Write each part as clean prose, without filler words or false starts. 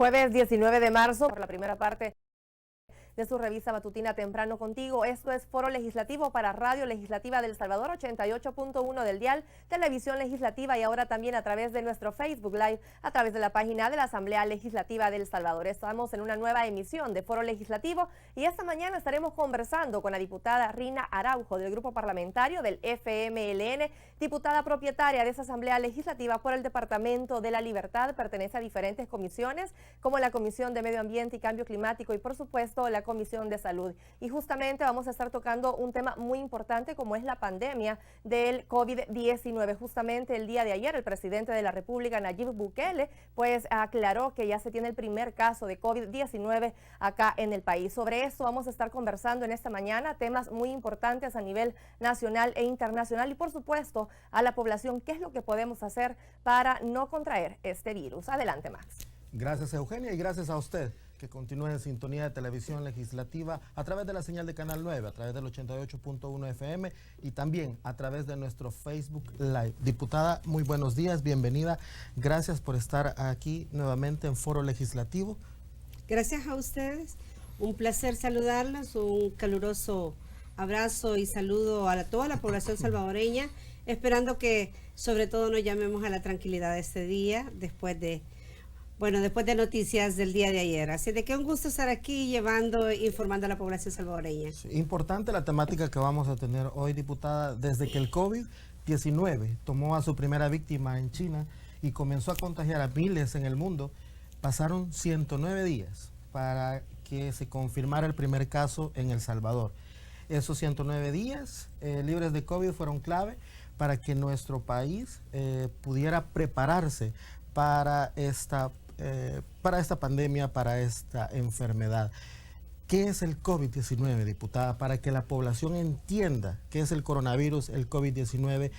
Jueves 19 de marzo, por la primera parte de su revista matutina Temprano Contigo. Esto es Foro Legislativo para Radio Legislativa del Salvador, 88.1 del dial, Televisión Legislativa y ahora también a través de nuestro Facebook Live, a través de la página de la Asamblea Legislativa del Salvador. Estamos en una nueva emisión de Foro Legislativo y esta mañana estaremos conversando con la diputada Rina Araujo del Grupo Parlamentario del FMLN, diputada propietaria de esa Asamblea Legislativa por el Departamento de la Libertad. Pertenece a diferentes comisiones como la Comisión de Medio Ambiente y Cambio Climático y por supuesto la Comisión de Salud. Y justamente vamos a estar tocando un tema muy importante como es la pandemia del COVID-19. Justamente el día de ayer el presidente de la República, Nayib Bukele, pues aclaró que ya se tiene el primer caso de COVID-19 acá en el país. Sobre eso vamos a estar conversando en esta mañana, temas muy importantes a nivel nacional e internacional y por supuesto a la población, qué es lo que podemos hacer para no contraer este virus. Adelante, Max. Gracias, Eugenia, y gracias a usted que continúe en sintonía de Televisión Legislativa a través de la señal de Canal 9, a través del 88.1 FM y también a través de nuestro Facebook Live. Diputada, muy buenos días, bienvenida. Gracias por estar aquí nuevamente en Foro Legislativo. Gracias a ustedes. Un placer saludarlas, un caluroso abrazo y saludo a toda la población salvadoreña, esperando que sobre todo nos llamemos a la tranquilidad de este día, después de noticias del día de ayer. Así de que un gusto estar aquí informando a la población salvadoreña. Sí, importante la temática que vamos a tener hoy, diputada. Desde que el COVID-19 tomó a su primera víctima en China y comenzó a contagiar a miles en el mundo, pasaron 109 días para que se confirmara el primer caso en El Salvador. Esos 109 días libres de COVID fueron clave para que nuestro país pudiera prepararse para esta pandemia, para esta enfermedad. ¿Qué es el COVID-19, diputada? Para que la población entienda qué es el coronavirus, el COVID-19.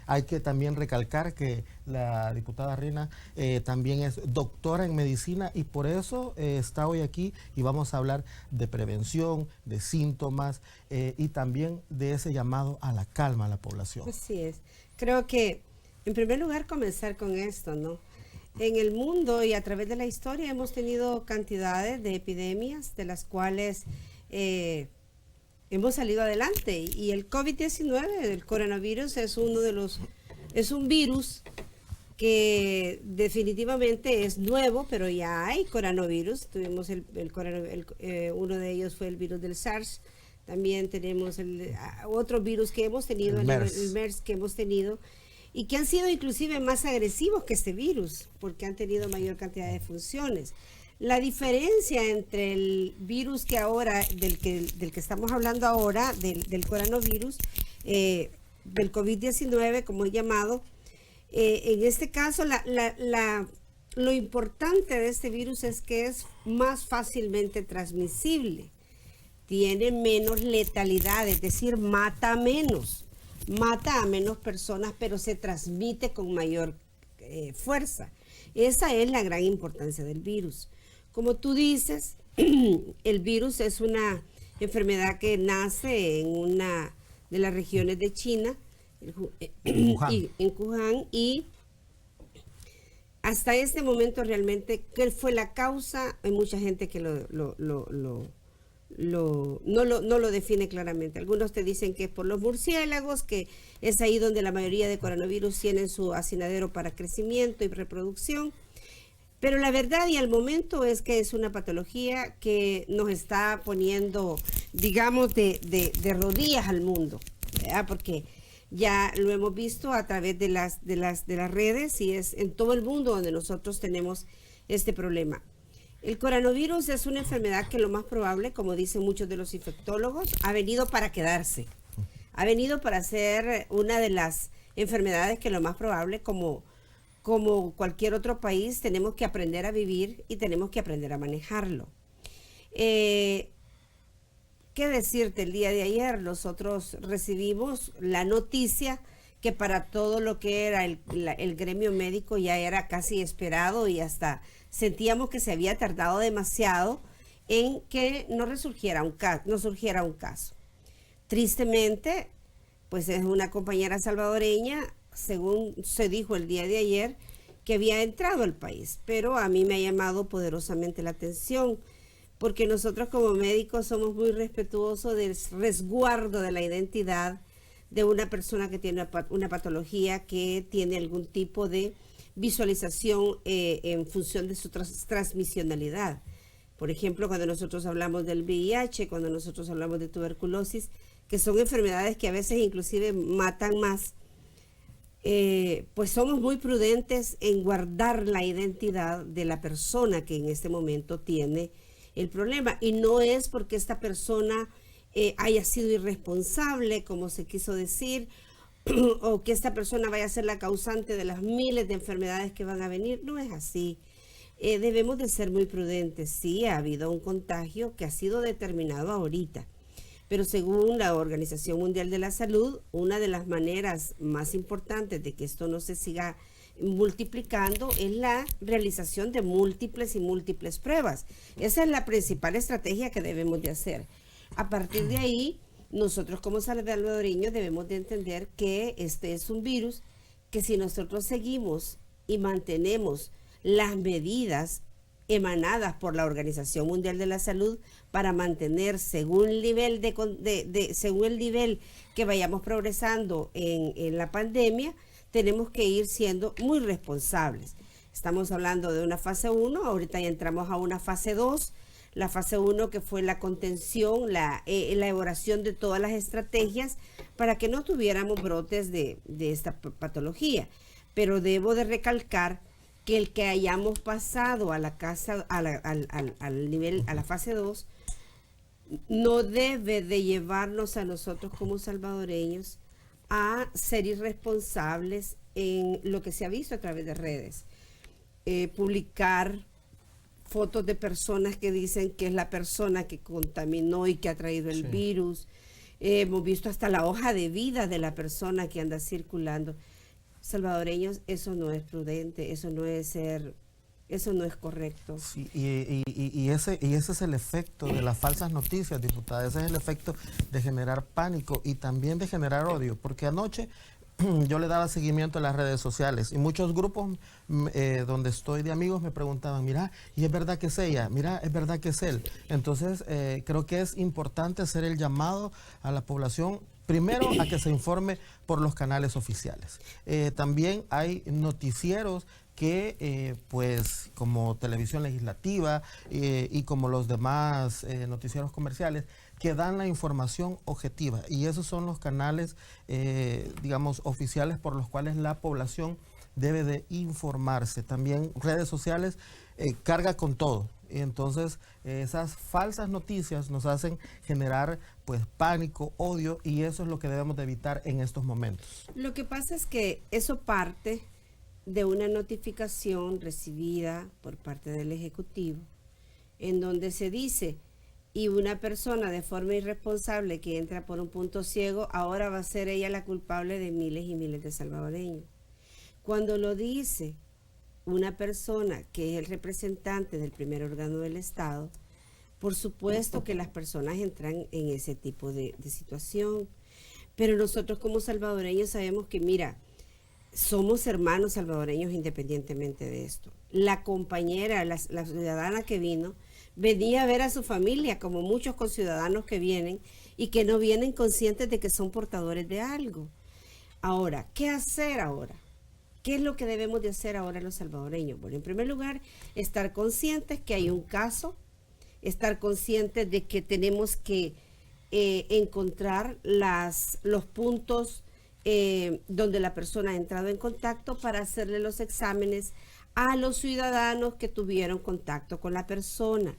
Hay que también recalcar que la diputada Rina también es doctora en medicina y por eso está hoy aquí y vamos a hablar de prevención, de síntomas y también de ese llamado a la calma a la población. Así es. Creo que, en primer lugar, comenzar con esto, ¿no? En el mundo y a través de la historia hemos tenido cantidades de epidemias de las cuales hemos salido adelante y el COVID-19, el coronavirus, es un virus que definitivamente es nuevo, pero ya hay coronavirus. Tuvimos uno de ellos fue el virus del SARS. También tenemos otro virus que hemos tenido, el MERS que hemos tenido, y que han sido inclusive más agresivos que este virus, porque han tenido mayor cantidad de funciones. La diferencia entre el virus que ahora, del que estamos hablando ahora, del coronavirus, del COVID-19, como he llamado, en este caso lo importante de este virus es que es más fácilmente transmisible, tiene menos letalidad, es decir, mata a menos personas, pero se transmite con mayor fuerza. Esa es la gran importancia del virus. Como tú dices, el virus es una enfermedad que nace en una de las regiones de China, en Wuhan, y hasta este momento realmente, ¿qué fue la causa? Hay mucha gente que no lo define claramente. Algunos te dicen que es por los murciélagos, que es ahí donde la mayoría de coronavirus tienen su hacinadero para crecimiento y reproducción. Pero la verdad y al momento es que es una patología que nos está poniendo, digamos, de rodillas al mundo, ¿verdad? Porque ya lo hemos visto a través de las redes y es en todo el mundo donde nosotros tenemos este problema. El coronavirus es una enfermedad que lo más probable, como dicen muchos de los infectólogos, ha venido para quedarse. Ha venido para ser una de las enfermedades que lo más probable, como cualquier otro país, tenemos que aprender a vivir y tenemos que aprender a manejarlo. ¿Qué decirte? El día de ayer nosotros recibimos la noticia que para todo lo que era el gremio médico ya era casi esperado y hasta sentíamos que se había tardado demasiado en que no surgiera un caso. Tristemente, pues es una compañera salvadoreña, según se dijo el día de ayer, que había entrado al país. Pero a mí me ha llamado poderosamente la atención, porque nosotros como médicos somos muy respetuosos del resguardo de la identidad de una persona que tiene una patología, que tiene algún tipo de visualización en función de su transmisionalidad. Por ejemplo, cuando nosotros hablamos del VIH, cuando nosotros hablamos de tuberculosis, que son enfermedades que a veces inclusive matan más, pues somos muy prudentes en guardar la identidad de la persona que en este momento tiene el problema. Y no es porque esta persona haya sido irresponsable, como se quiso decir, o que esta persona vaya a ser la causante de las miles de enfermedades que van a venir. No es así. Debemos de ser muy prudentes. Sí, ha habido un contagio que ha sido determinado ahorita, pero según la Organización Mundial de la Salud, una de las maneras más importantes de que esto no se siga multiplicando es la realización de múltiples y múltiples pruebas. Esa es la principal estrategia que debemos de hacer. A partir de ahí, nosotros como salvadoreños debemos de entender que este es un virus que, si nosotros seguimos y mantenemos las medidas emanadas por la Organización Mundial de la Salud para mantener según el nivel según el nivel que vayamos progresando en la pandemia, tenemos que ir siendo muy responsables. Estamos hablando de una fase 1, ahorita ya entramos a una fase 2. La fase 1, que fue la contención, la elaboración de todas las estrategias para que no tuviéramos brotes de esta patología. Pero debo de recalcar que el que hayamos pasado a la fase 2, no debe de llevarnos a nosotros como salvadoreños a ser irresponsables en lo que se ha visto a través de redes. Publicar fotos de personas que dicen que es la persona que contaminó y que ha traído el virus. Hemos visto hasta la hoja de vida de la persona que anda circulando. Salvadoreños, eso no es prudente, eso no es correcto. Sí, y ese es el efecto de las falsas noticias, diputada. Ese es el efecto de generar pánico y también de generar odio, porque anoche yo le daba seguimiento a las redes sociales y muchos grupos donde estoy de amigos me preguntaban, mira, ¿y es verdad que es ella? Mira, ¿es verdad que es él? Entonces, creo que es importante hacer el llamado a la población, primero, a que se informe por los canales oficiales. También hay noticieros que, pues, como Televisión Legislativa y como los demás noticieros comerciales, que dan la información objetiva. Y esos son los canales, digamos, oficiales por los cuales la población debe de informarse. También redes sociales carga con todo. Y entonces esas falsas noticias nos hacen generar pues pánico, odio, y eso es lo que debemos de evitar en estos momentos. Lo que pasa es que eso parte de una notificación recibida por parte del Ejecutivo, en donde se dice, y una persona de forma irresponsable que entra por un punto ciego, ahora va a ser ella la culpable de miles y miles de salvadoreños. Cuando lo dice una persona que es el representante del primer órgano del Estado, por supuesto que las personas entran en ese tipo de situación. Pero nosotros como salvadoreños sabemos que, mira, somos hermanos salvadoreños independientemente de esto. La compañera, la ciudadana que vino, venía a ver a su familia, como muchos conciudadanos que vienen y que no vienen conscientes de que son portadores de algo. Ahora, ¿qué hacer ahora? ¿Qué es lo que debemos de hacer ahora los salvadoreños? Bueno, en primer lugar, estar conscientes que hay un caso, estar conscientes de que tenemos que encontrar los puntos donde la persona ha entrado en contacto para hacerle los exámenes a los ciudadanos que tuvieron contacto con la persona,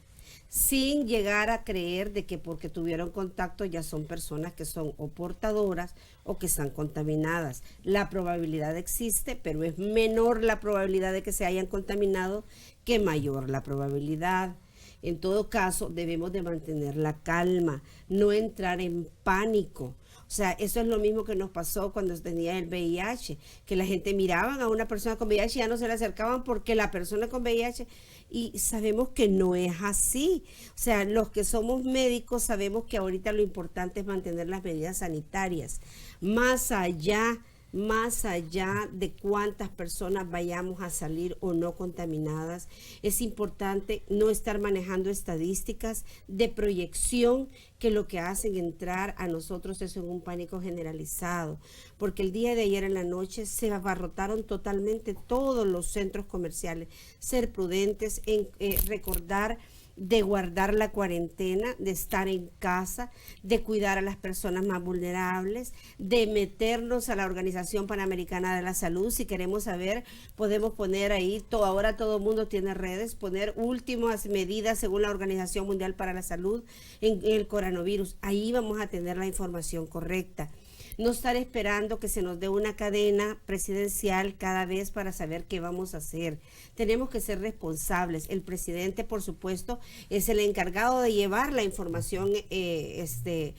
sin llegar a creer de que porque tuvieron contacto ya son personas que son o portadoras o que están contaminadas. La probabilidad existe, pero es menor la probabilidad de que se hayan contaminado que mayor la probabilidad. En todo caso, debemos de mantener la calma, no entrar en pánico. O sea, eso es lo mismo que nos pasó cuando tenía el VIH, que la gente miraba a una persona con VIH y ya no se le acercaban porque la persona con VIH, y sabemos que no es así. O sea, los que somos médicos sabemos que ahorita lo importante es mantener las medidas sanitarias, más allá más allá de cuántas personas vayamos a salir o no contaminadas. Es importante no estar manejando estadísticas de proyección que lo que hacen entrar a nosotros es en un pánico generalizado, porque el día de ayer en la noche se abarrotaron totalmente todos los centros comerciales. Ser prudentes, en recordar de guardar la cuarentena, de estar en casa, de cuidar a las personas más vulnerables, de meternos a la Organización Panamericana de la Salud. Si queremos saber, podemos poner ahí, ahora todo el mundo tiene redes, poner últimas medidas según la Organización Mundial para la Salud en el coronavirus. Ahí vamos a tener la información correcta. No estar esperando que se nos dé una cadena presidencial cada vez para saber qué vamos a hacer. Tenemos que ser responsables. El presidente, por supuesto, es el encargado de llevar la información de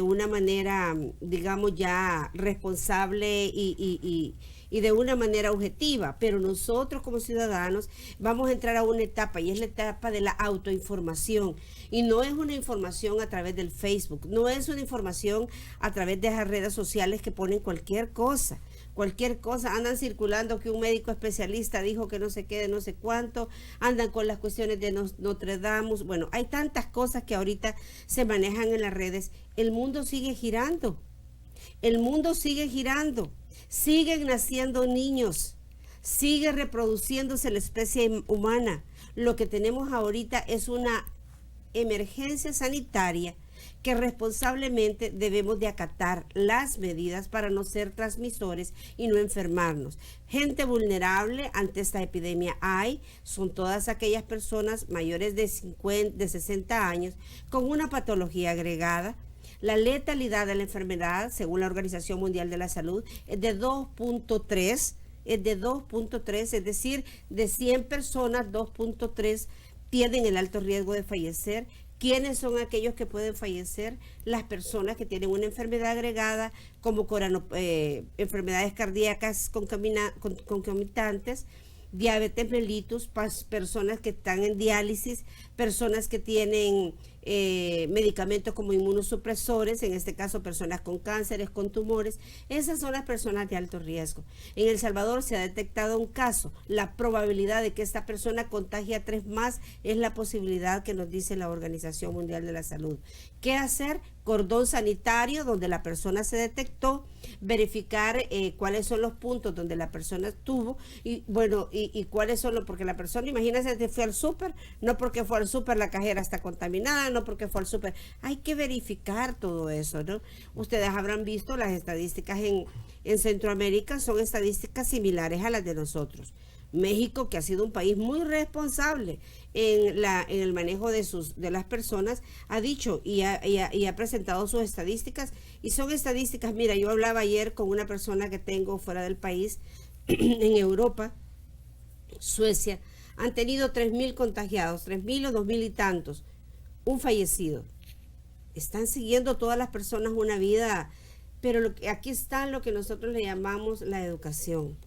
una manera, digamos, ya responsable y de una manera objetiva, pero nosotros como ciudadanos vamos a entrar a una etapa, y es la etapa de la autoinformación, y no es una información a través del Facebook, no es una información a través de las redes sociales que ponen cualquier cosa, andan circulando que un médico especialista dijo que no sé qué, de no sé cuánto, andan con las cuestiones de Notre Dame. Bueno, hay tantas cosas que ahorita se manejan en las redes. El mundo sigue girando, siguen naciendo niños, sigue reproduciéndose la especie humana. Lo que tenemos ahorita es una emergencia sanitaria que responsablemente debemos de acatar las medidas para no ser transmisores y no enfermarnos. Gente vulnerable ante esta epidemia son todas aquellas personas mayores de 60 años con una patología agregada. La letalidad de la enfermedad, según la Organización Mundial de la Salud, es de 2.3, es decir, de 100 personas, 2.3 tienen el alto riesgo de fallecer. ¿Quiénes son aquellos que pueden fallecer? Las personas que tienen una enfermedad agregada, como enfermedades cardíacas concomitantes, diabetes mellitus, personas que están en diálisis, personas que tienen medicamentos como inmunosupresores, en este caso personas con cánceres, con tumores. Esas son las personas de alto riesgo. En El Salvador se ha detectado un caso. La probabilidad de que esta persona contagie a 3 más es la posibilidad que nos dice la Organización Mundial de la Salud. ¿Qué hacer? Cordón sanitario donde la persona se detectó, verificar cuáles son los puntos donde la persona estuvo y cuáles son porque la persona, imagínense, que fue al súper, no porque fue al súper la cajera está contaminada, no porque fue al súper, hay que verificar todo eso, ¿no? Ustedes habrán visto las estadísticas en Centroamérica, son estadísticas similares a las de nosotros. México, que ha sido un país muy responsable en el manejo de las personas, ha dicho y ha presentado sus estadísticas, y son estadísticas. Mira, yo hablaba ayer con una persona que tengo fuera del país, en Europa, Suecia, han tenido 3.000 contagiados, 3.000 o 2.000 y tantos, un fallecido. Están siguiendo todas las personas una vida, pero aquí está lo que nosotros le llamamos la educación.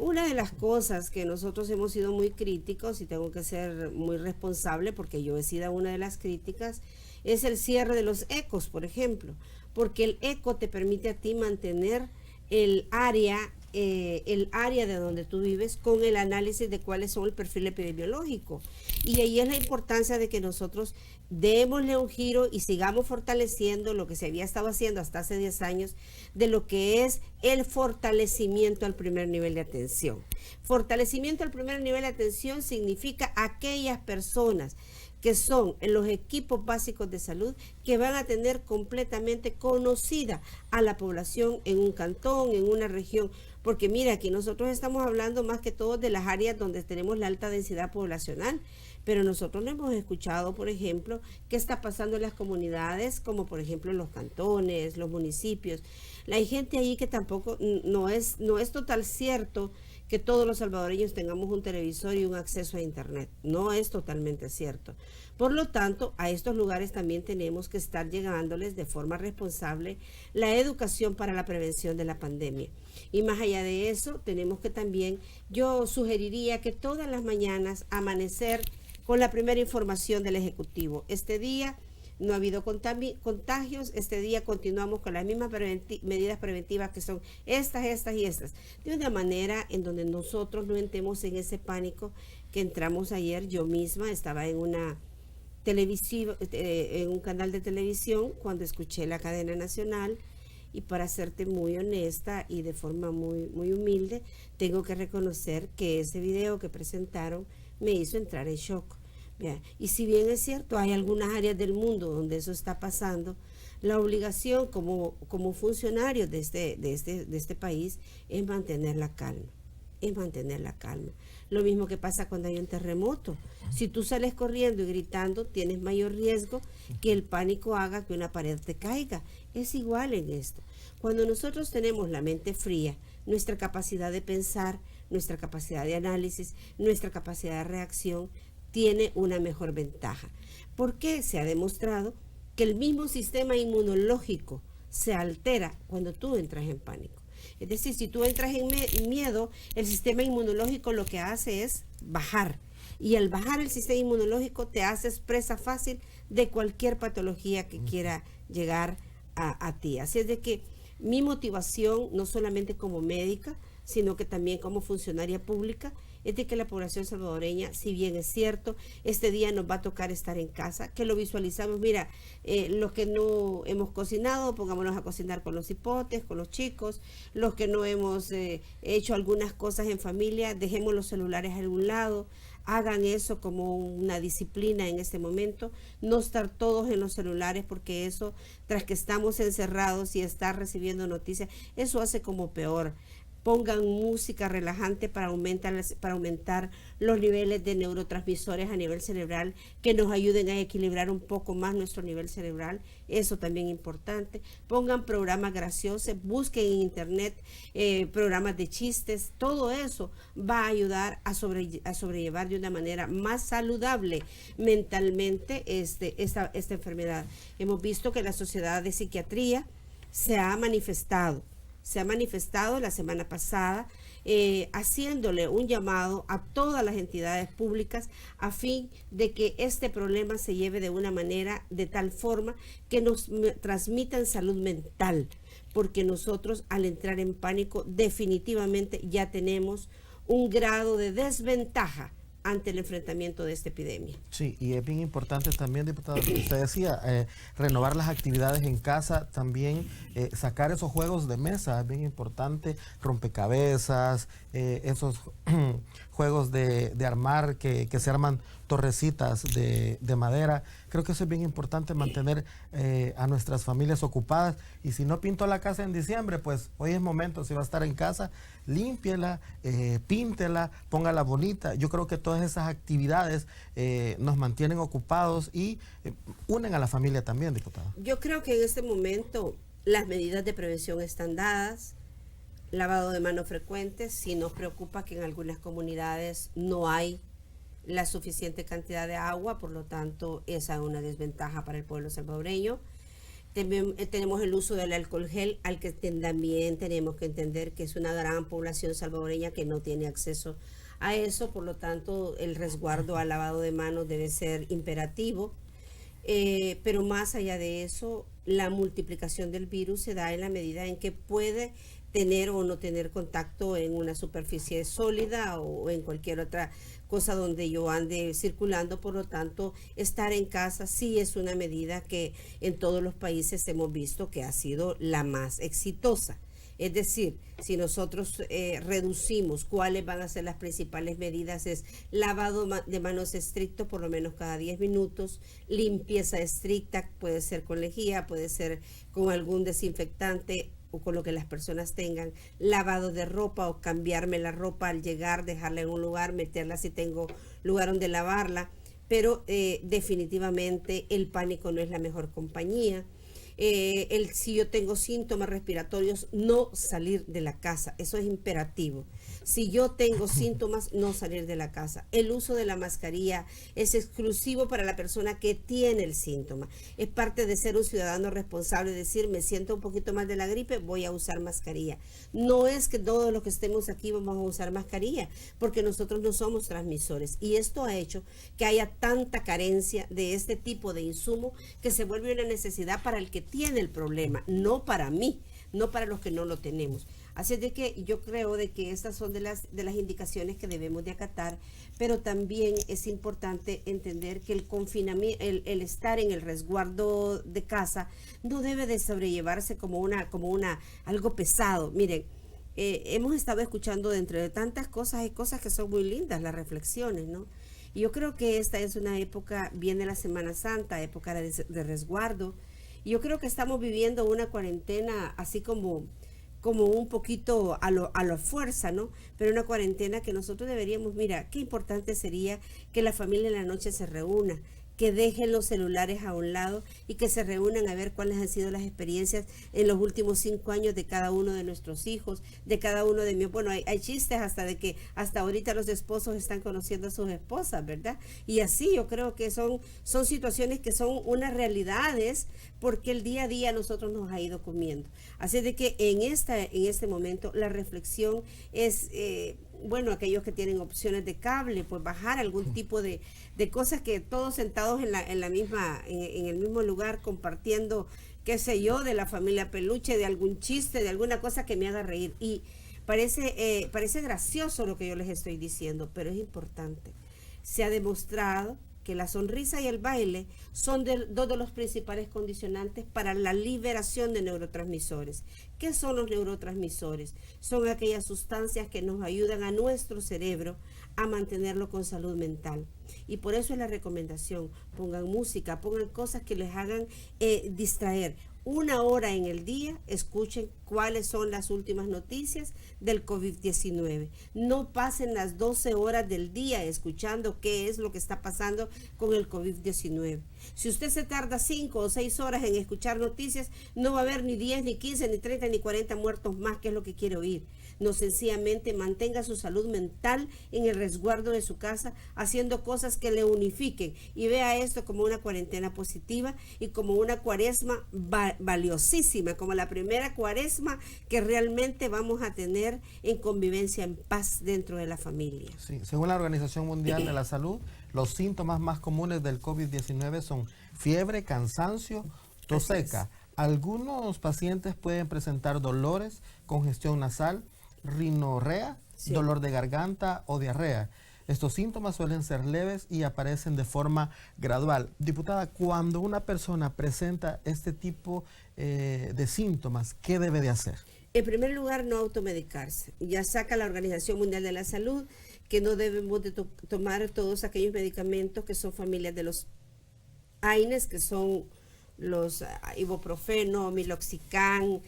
Una de las cosas que nosotros hemos sido muy críticos, y tengo que ser muy responsable porque yo he sido una de las críticas, es el cierre de los ecos, por ejemplo, porque el eco te permite a ti mantener el área de donde tú vives con el análisis de cuáles son el perfil epidemiológico. Y ahí es la importancia de que nosotros démosle un giro y sigamos fortaleciendo lo que se había estado haciendo hasta hace 10 años, de lo que es el fortalecimiento al primer nivel de atención. Fortalecimiento al primer nivel de atención significa aquellas personas que son en los equipos básicos de salud, que van a tener completamente conocida a la población en un cantón, en una región. Porque mira, aquí nosotros estamos hablando más que todo de las áreas donde tenemos la alta densidad poblacional, pero nosotros no hemos escuchado, por ejemplo, qué está pasando en las comunidades, como por ejemplo en los cantones, los municipios. Hay gente ahí que tampoco, no es total cierto que todos los salvadoreños tengamos un televisor y un acceso a internet. No es totalmente cierto. Por lo tanto, a estos lugares también tenemos que estar llegándoles de forma responsable la educación para la prevención de la pandemia. Y más allá de eso, tenemos que también, yo sugeriría que todas las mañanas amanecer con la primera información del Ejecutivo. Este día no ha habido contagios, este día continuamos con las mismas medidas preventivas que son estas y estas, de una manera en donde nosotros no entremos en ese pánico que entramos ayer. Yo misma estaba en una en un canal de televisión cuando escuché la cadena nacional, y para serte muy honesta y de forma muy humilde, tengo que reconocer que ese video que presentaron me hizo entrar en shock. Y si bien es cierto, hay algunas áreas del mundo donde eso está pasando, la obligación como funcionarios de este país es mantener la calma. Lo mismo que pasa cuando hay un terremoto. Si tú sales corriendo y gritando, tienes mayor riesgo que el pánico haga que una pared te caiga. Es igual en esto. Cuando nosotros tenemos la mente fría, nuestra capacidad de pensar, nuestra capacidad de análisis, nuestra capacidad de reacción tiene una mejor ventaja. Porque se ha demostrado que el mismo sistema inmunológico se altera cuando tú entras en pánico. Es decir, si tú entras en miedo, el sistema inmunológico lo que hace es bajar. Y al bajar el sistema inmunológico te haces presa fácil de cualquier patología que quiera llegar a ti. Así es de que mi motivación, no solamente como médica, sino que también como funcionaria pública, es de que la población salvadoreña, si bien es cierto, este día nos va a tocar estar en casa, que lo visualizamos. Mira, los que no hemos cocinado, pongámonos a cocinar con los hipotes, con los chicos. Los que no hemos hecho algunas cosas en familia, dejemos los celulares a algún lado. Hagan eso como una disciplina en este momento, no estar todos en los celulares, porque eso, tras que estamos encerrados y estar recibiendo noticias, eso hace como peor. Pongan música relajante para aumentar los niveles de neurotransmisores a nivel cerebral, que nos ayuden a equilibrar un poco más nuestro nivel cerebral. Eso también es importante. Pongan programas graciosos, busquen en internet programas de chistes. Todo eso va a ayudar a sobrellevar de una manera más saludable mentalmente esta enfermedad. Hemos visto que la Sociedad de Psiquiatría se ha manifestado la semana pasada, haciéndole un llamado a todas las entidades públicas a fin de que este problema se lleve de una manera, de tal forma que nos transmitan salud mental, porque nosotros al entrar en pánico definitivamente ya tenemos un grado de desventaja ante el enfrentamiento de esta epidemia. Sí, y es bien importante también, diputado, lo que usted decía, renovar las actividades en casa, también sacar esos juegos de mesa, es bien importante, rompecabezas, esos juegos de armar, que se arman torrecitas de madera. Creo que eso es bien importante, mantener a nuestras familias ocupadas. Y si no pintó la casa en diciembre, pues hoy es momento, si va a estar en casa, límpiela, píntela, póngala bonita. Yo creo que todas esas actividades nos mantienen ocupados y unen a la familia también, diputado. Yo creo que en este momento las medidas de prevención están dadas. Lavado de manos frecuentes. Sí nos preocupa que en algunas comunidades no hay la suficiente cantidad de agua, por lo tanto esa es una desventaja para el pueblo salvadoreño. Tenemos el uso del alcohol gel, al que también tenemos que entender que es una gran población salvadoreña que no tiene acceso a eso, por lo tanto el resguardo al lavado de manos debe ser imperativo. Pero más allá de eso, la multiplicación del virus se da en la medida en que puede tener o no tener contacto en una superficie sólida o en cualquier otra cosa donde yo ande circulando. Por lo tanto, estar en casa sí es una medida que en todos los países hemos visto que ha sido la más exitosa. Es decir, si nosotros reducimos cuáles van a ser las principales medidas, es lavado de manos estricto por lo menos cada 10 minutos, limpieza estricta, puede ser con lejía, puede ser con algún desinfectante o con lo que las personas tengan, lavado de ropa o cambiarme la ropa al llegar, dejarla en un lugar, meterla si tengo lugar donde lavarla, pero definitivamente el pánico no es la mejor compañía. Si yo tengo síntomas respiratorios, no salir de la casa, eso es imperativo. Si yo tengo síntomas, no salir de la casa. El uso de la mascarilla es exclusivo para la persona que tiene el síntoma. Es parte de ser un ciudadano responsable, decir, me siento un poquito mal de la gripe, voy a usar mascarilla. No es que todos los que estemos aquí vamos a usar mascarilla, porque nosotros no somos transmisores. Y esto ha hecho que haya tanta carencia de este tipo de insumo que se vuelve una necesidad para el que tiene el problema, no para mí, no para los que no lo tenemos. Así es de que yo creo de que estas son de las indicaciones que debemos de acatar, pero también es importante entender que el confinamiento, el estar en el resguardo de casa no debe de sobrellevarse como algo pesado. Miren, hemos estado escuchando dentro de tantas cosas, hay cosas que son muy lindas, las reflexiones, ¿no? Y yo creo que esta es una época, viene la Semana Santa, época de resguardo, y yo creo que estamos viviendo una cuarentena así como un poquito a la fuerza, ¿no? Pero una cuarentena que nosotros deberíamos, mira, qué importante sería que la familia en la noche se reúna, que dejen los celulares a un lado y que se reúnan a ver cuáles han sido las experiencias en los últimos 5 años de cada uno de nuestros hijos, de cada uno de mis... Bueno, hay chistes hasta de que hasta ahorita los esposos están conociendo a sus esposas, ¿verdad? Y así yo creo que son situaciones que son unas realidades porque el día a día nosotros nos ha ido comiendo. Así de que en este momento la reflexión es... bueno, aquellos que tienen opciones de cable, pues bajar algún tipo de cosas que todos sentados en el mismo lugar compartiendo, qué sé yo, de la familia Peluche, de algún chiste, de alguna cosa que me haga reír. Y parece gracioso lo que yo les estoy diciendo, pero es importante. Se ha demostrado que la sonrisa y el baile son dos de los principales condicionantes para la liberación de neurotransmisores. ¿Qué son los neurotransmisores? Son aquellas sustancias que nos ayudan a nuestro cerebro a mantenerlo con salud mental. Y por eso es la recomendación, pongan música, pongan cosas que les hagan distraer. 1 hora en el día, escuchen cuáles son las últimas noticias del COVID-19. No pasen las 12 horas del día escuchando qué es lo que está pasando con el COVID-19. Si usted se tarda 5 o 6 horas en escuchar noticias, no va a haber ni 10, ni 15, ni 30, ni 40 muertos más, que es lo que quiere oír. No, sencillamente mantenga su salud mental en el resguardo de su casa, haciendo cosas que le unifiquen, y vea esto como una cuarentena positiva y como una cuaresma valiosísima, como la primera cuaresma que realmente vamos a tener en convivencia, en paz dentro de la familia. Sí, según la Organización Mundial de la Salud, los síntomas más comunes del COVID-19 son fiebre, cansancio, tos seca. Algunos pacientes pueden presentar dolores, congestión nasal, rinorrea, sí, dolor de garganta o diarrea. Estos síntomas suelen ser leves y aparecen de forma gradual. Diputada, cuando una persona presenta este tipo de síntomas, ¿qué debe de hacer? En primer lugar, no automedicarse. Ya saca la Organización Mundial de la Salud que no debemos de tomar todos aquellos medicamentos que son familias de los AINES, que son los ibuprofeno, miloxicam,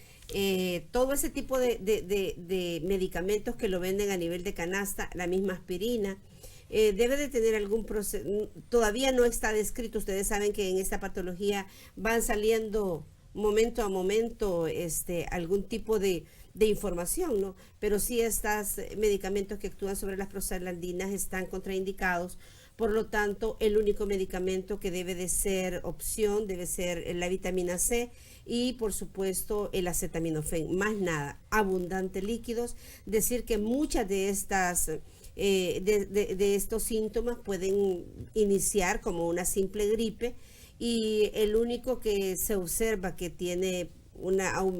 todo ese tipo de medicamentos que lo venden a nivel de canasta, la misma aspirina. Debe de tener algún proceso, todavía no está descrito. Ustedes saben que en esta patología van saliendo momento a momento algún tipo de información, ¿no? Pero sí, estos medicamentos que actúan sobre las prostaglandinas están contraindicados. Por lo tanto, el único medicamento que debe de ser opción debe ser la vitamina C y, por supuesto, el acetaminofén. Más nada, abundante líquidos. Decir que muchas de estas de estos síntomas pueden iniciar como una simple gripe, y el único que se observa que tiene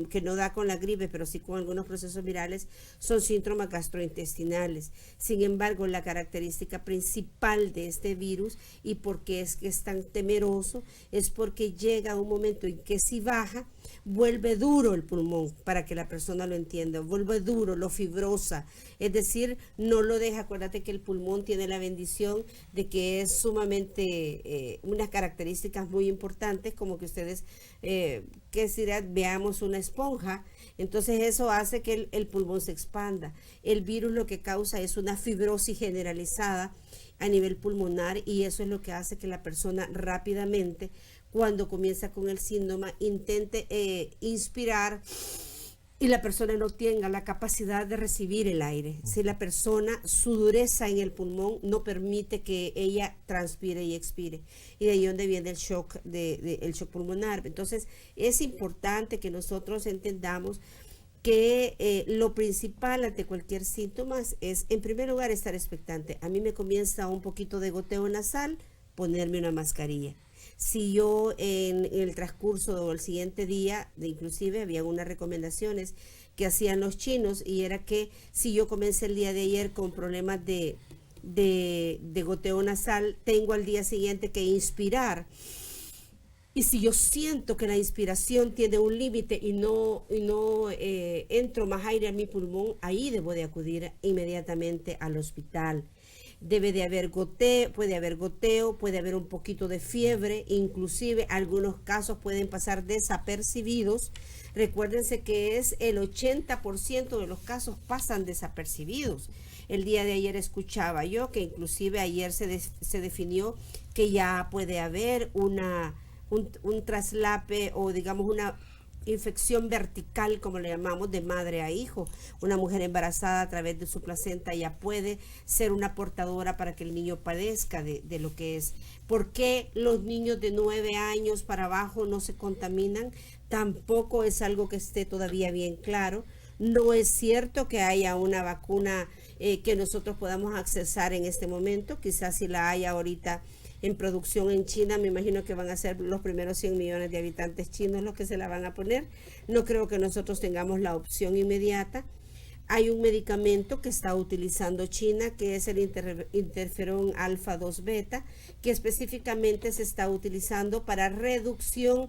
que no da con la gripe, pero sí con algunos procesos virales, son síntomas gastrointestinales. Sin embargo, la característica principal de este virus, y por qué es que es tan temeroso, es porque llega un momento en que si baja, vuelve duro el pulmón, para que la persona lo entienda, vuelve duro, lo fibrosa, es decir, no lo deja. Acuérdate que el pulmón tiene la bendición de que es sumamente, unas características muy importantes, como que ustedes, que si veamos una esponja, entonces eso hace que el pulmón se expanda. El virus lo que causa es una fibrosis generalizada a nivel pulmonar, y eso es lo que hace que la persona rápidamente, cuando comienza con el síntoma, intente inspirar y la persona no tenga la capacidad de recibir el aire. Si la persona, su dureza en el pulmón no permite que ella transpire y expire. Y de ahí donde viene el shock, el shock pulmonar. Entonces, es importante que nosotros entendamos que lo principal ante cualquier síntoma es, en primer lugar, estar expectante. A mí me comienza un poquito de goteo nasal, ponerme una mascarilla. Si yo en el transcurso o el siguiente día, inclusive había unas recomendaciones que hacían los chinos, y era que si yo comencé el día de ayer con problemas de goteo nasal, tengo al día siguiente que inspirar. Y si yo siento que la inspiración tiene un límite y no entro más aire a mi pulmón, ahí debo de acudir inmediatamente al hospital. Debe de haber goteo, puede haber un poquito de fiebre, inclusive algunos casos pueden pasar desapercibidos. Recuérdense que es el 80% de los casos pasan desapercibidos. El día de ayer escuchaba yo que inclusive ayer se definió que ya puede haber un traslape, o digamos una infección vertical, como le llamamos, de madre a hijo. Una mujer embarazada a través de su placenta ya puede ser una portadora para que el niño padezca de lo que es. ¿Por qué los niños de 9 años para abajo no se contaminan? Tampoco es algo que esté todavía bien claro. No es cierto que haya una vacuna que nosotros podamos accesar en este momento. Quizás si la haya ahorita en producción en China, me imagino que van a ser los primeros 100 millones de habitantes chinos los que se la van a poner. No creo que nosotros tengamos la opción inmediata. Hay un medicamento que está utilizando China, que es el interferón alfa 2 beta, que específicamente se está utilizando para reducción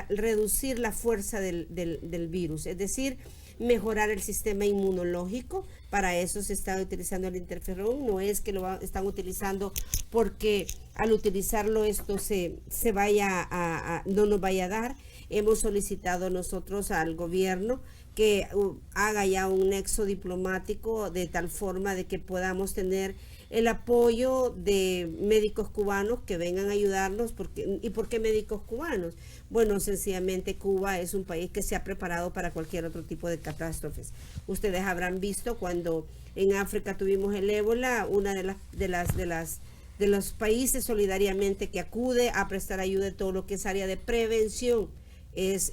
reducir la fuerza del virus, es decir, mejorar el sistema inmunológico. Para eso se está utilizando el interferón. No es que están utilizando porque al utilizarlo esto no nos vaya a dar. Hemos solicitado nosotros al gobierno que haga ya un nexo diplomático de tal forma de que podamos tener el apoyo de médicos cubanos que vengan a ayudarnos. ¿Y por qué médicos cubanos? Bueno, sencillamente Cuba es un país que se ha preparado para cualquier otro tipo de catástrofes. Ustedes habrán visto cuando en África tuvimos el ébola, una de los países solidariamente que acude a prestar ayuda en todo lo que es área de prevención es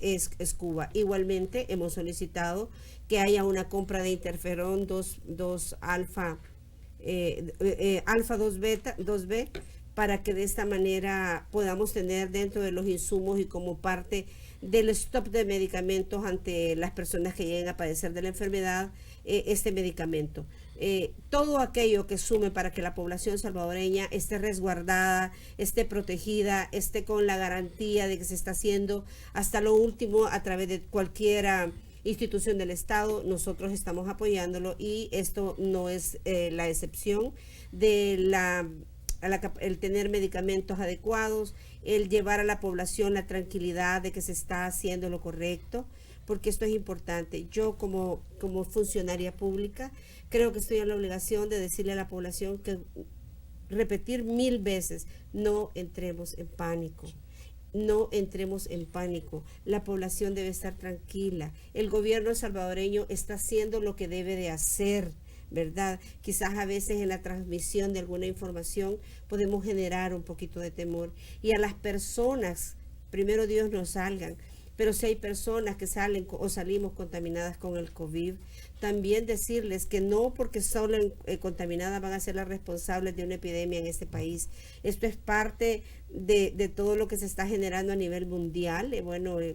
Cuba. Igualmente hemos solicitado que haya una compra de interferón 2 alfa 2B, para que de esta manera podamos tener dentro de los insumos y como parte del stop de medicamentos ante las personas que lleguen a padecer de la enfermedad, este medicamento. Todo aquello que sume para que la población salvadoreña esté resguardada, esté protegida, esté con la garantía de que se está haciendo hasta lo último a través de cualquier institución del Estado, nosotros estamos apoyándolo, y esto no es la excepción de el tener medicamentos adecuados, el llevar a la población la tranquilidad de que se está haciendo lo correcto, porque esto es importante. Yo como funcionaria pública creo que estoy en la obligación de decirle a la población que repetir 1000 veces, no entremos en pánico. No entremos en pánico. La población debe estar tranquila. El gobierno salvadoreño está haciendo lo que debe de hacer, ¿verdad? Quizás a veces en la transmisión de alguna información podemos generar un poquito de temor. Y a las personas, primero Dios no salgan, pero si hay personas que salen o salimos contaminadas con el COVID, también decirles que no porque solo contaminadas van a ser las responsables de una epidemia en este país. Esto es parte de todo lo que se está generando a nivel mundial.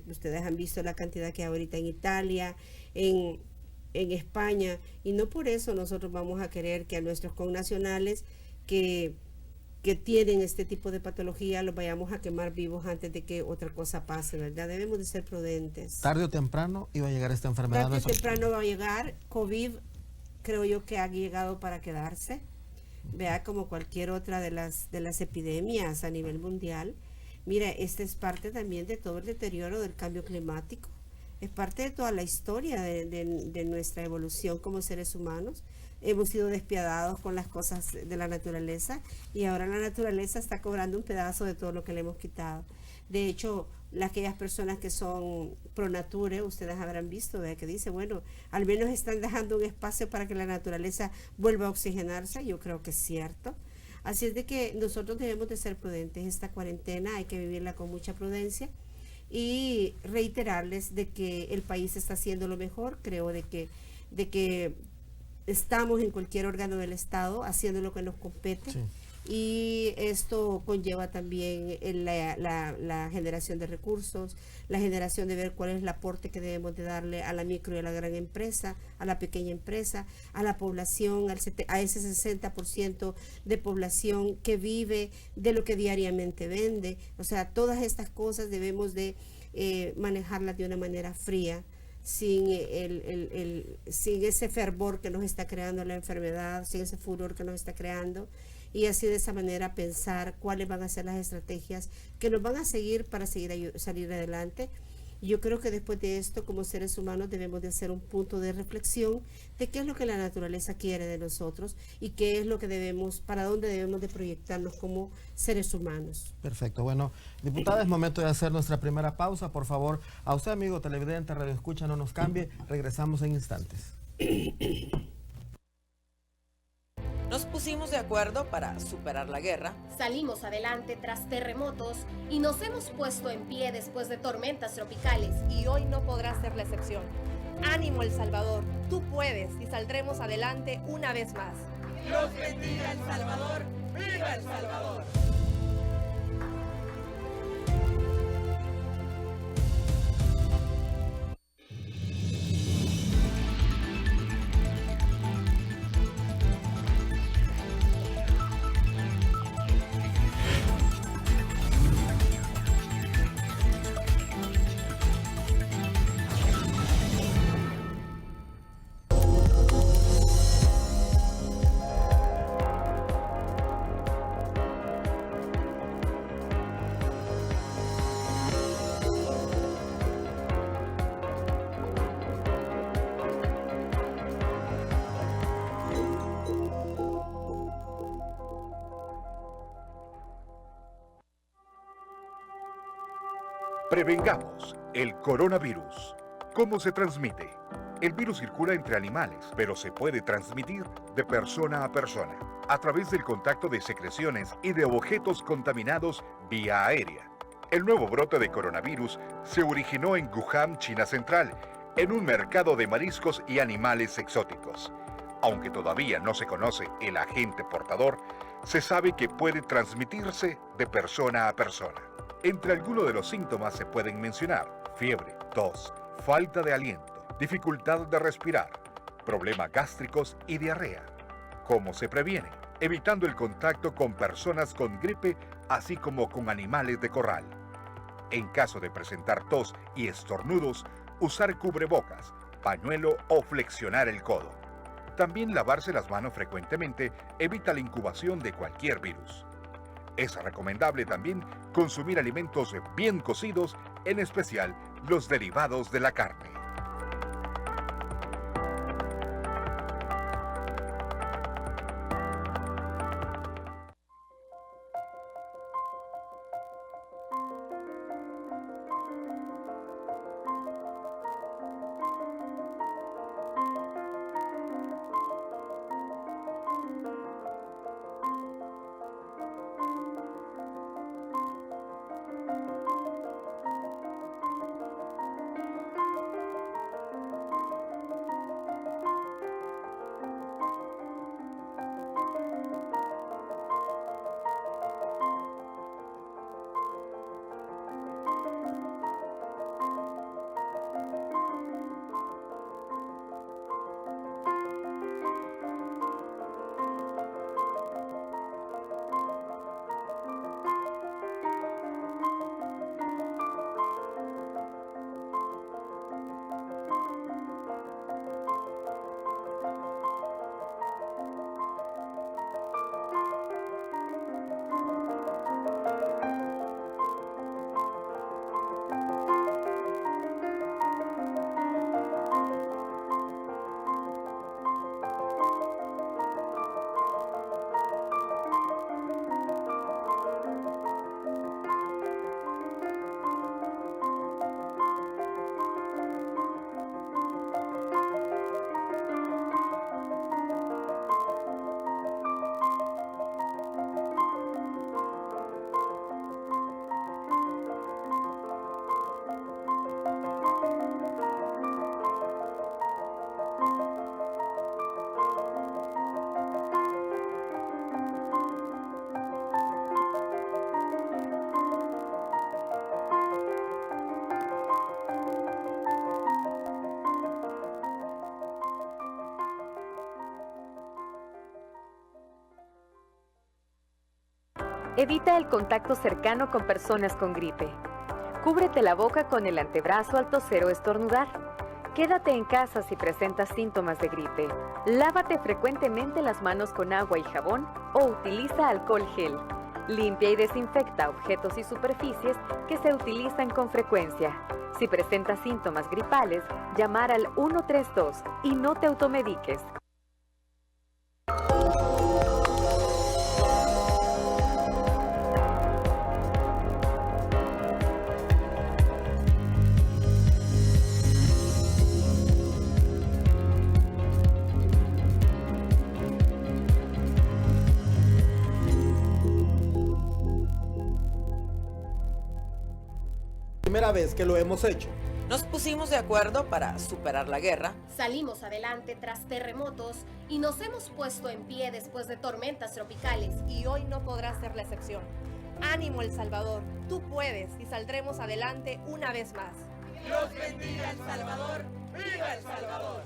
Ustedes han visto la cantidad que hay ahorita en Italia, en España, y no por eso nosotros vamos a querer que a nuestros connacionales que tienen este tipo de patología los vayamos a quemar vivos antes de que otra cosa pase, ¿verdad? Debemos de ser prudentes. Tarde o temprano iba a llegar esta enfermedad. Tarde o temprano va a llegar. COVID creo yo que ha llegado para quedarse. Vea, como cualquier otra de las epidemias a nivel mundial. Mira, esta es parte también de todo el deterioro del cambio climático. Es parte de toda la historia de nuestra evolución como seres humanos. Hemos sido despiadados con las cosas de la naturaleza, y ahora la naturaleza está cobrando un pedazo de todo lo que le hemos quitado. De hecho, aquellas personas que son pro nature, ustedes habrán visto, ¿verdad? Que dice, bueno, al menos están dejando un espacio para que la naturaleza vuelva a oxigenarse. Yo creo que es cierto. Así es de que nosotros debemos de ser prudentes. Esta cuarentena hay que vivirla con mucha prudencia y reiterarles de que el país está haciendo lo mejor. Creo de que estamos en cualquier órgano del Estado haciendo lo que nos compete. Sí. Y esto conlleva también la generación de recursos, la generación de ver cuál es el aporte que debemos de darle a la micro y a la gran empresa, a la pequeña empresa, a la población, a ese 60% de población que vive de lo que diariamente vende. O sea, todas estas cosas debemos de manejarlas de una manera fría, sin ese fervor que nos está creando la enfermedad, sin ese furor que nos está creando, y así de esa manera pensar cuáles van a ser las estrategias que nos van a seguir para salir adelante. Yo creo que después de esto, como seres humanos, debemos de hacer un punto de reflexión de qué es lo que la naturaleza quiere de nosotros y qué es lo que para dónde debemos de proyectarnos como seres humanos. Perfecto. Bueno, diputada, es momento de hacer nuestra primera pausa. Por favor, a usted, amigo televidente, radio escucha, no nos cambie. Regresamos en instantes. Nos pusimos de acuerdo para superar la guerra. Salimos adelante tras terremotos y nos hemos puesto en pie después de tormentas tropicales. Y hoy no podrá ser la excepción. Ánimo, El Salvador, tú puedes y saldremos adelante una vez más. Dios bendiga El Salvador, ¡viva El Salvador! Prevengamos el coronavirus. ¿Cómo se transmite? El virus circula entre animales, pero se puede transmitir de persona a persona, a través del contacto de secreciones y de objetos contaminados vía aérea. El nuevo brote de coronavirus se originó en Wuhan, China Central, en un mercado de mariscos y animales exóticos. Aunque todavía no se conoce el agente portador, se sabe que puede transmitirse de persona a persona. Entre algunos de los síntomas se pueden mencionar fiebre, tos, falta de aliento, dificultad de respirar, problemas gástricos y diarrea. ¿Cómo se previene? Evitando el contacto con personas con gripe, así como con animales de corral. En caso de presentar tos y estornudos, usar cubrebocas, pañuelo o flexionar el codo. También lavarse las manos frecuentemente evita la incubación de cualquier virus. Es recomendable también consumir alimentos bien cocidos, en especial los derivados de la carne. Evita el contacto cercano con personas con gripe. Cúbrete la boca con el antebrazo al toser o estornudar. Quédate en casa si presentas síntomas de gripe. Lávate frecuentemente las manos con agua y jabón o utiliza alcohol gel. Limpia y desinfecta objetos y superficies que se utilizan con frecuencia. Si presentas síntomas gripales, llamar al 132 y no te automediques. Primera vez que lo hemos hecho. Nos pusimos de acuerdo para superar la guerra. Salimos adelante tras terremotos y nos hemos puesto en pie después de tormentas tropicales. Y hoy no podrá ser la excepción. Ánimo, El Salvador, tú puedes y saldremos adelante una vez más. Dios bendiga El Salvador. ¡Viva El Salvador!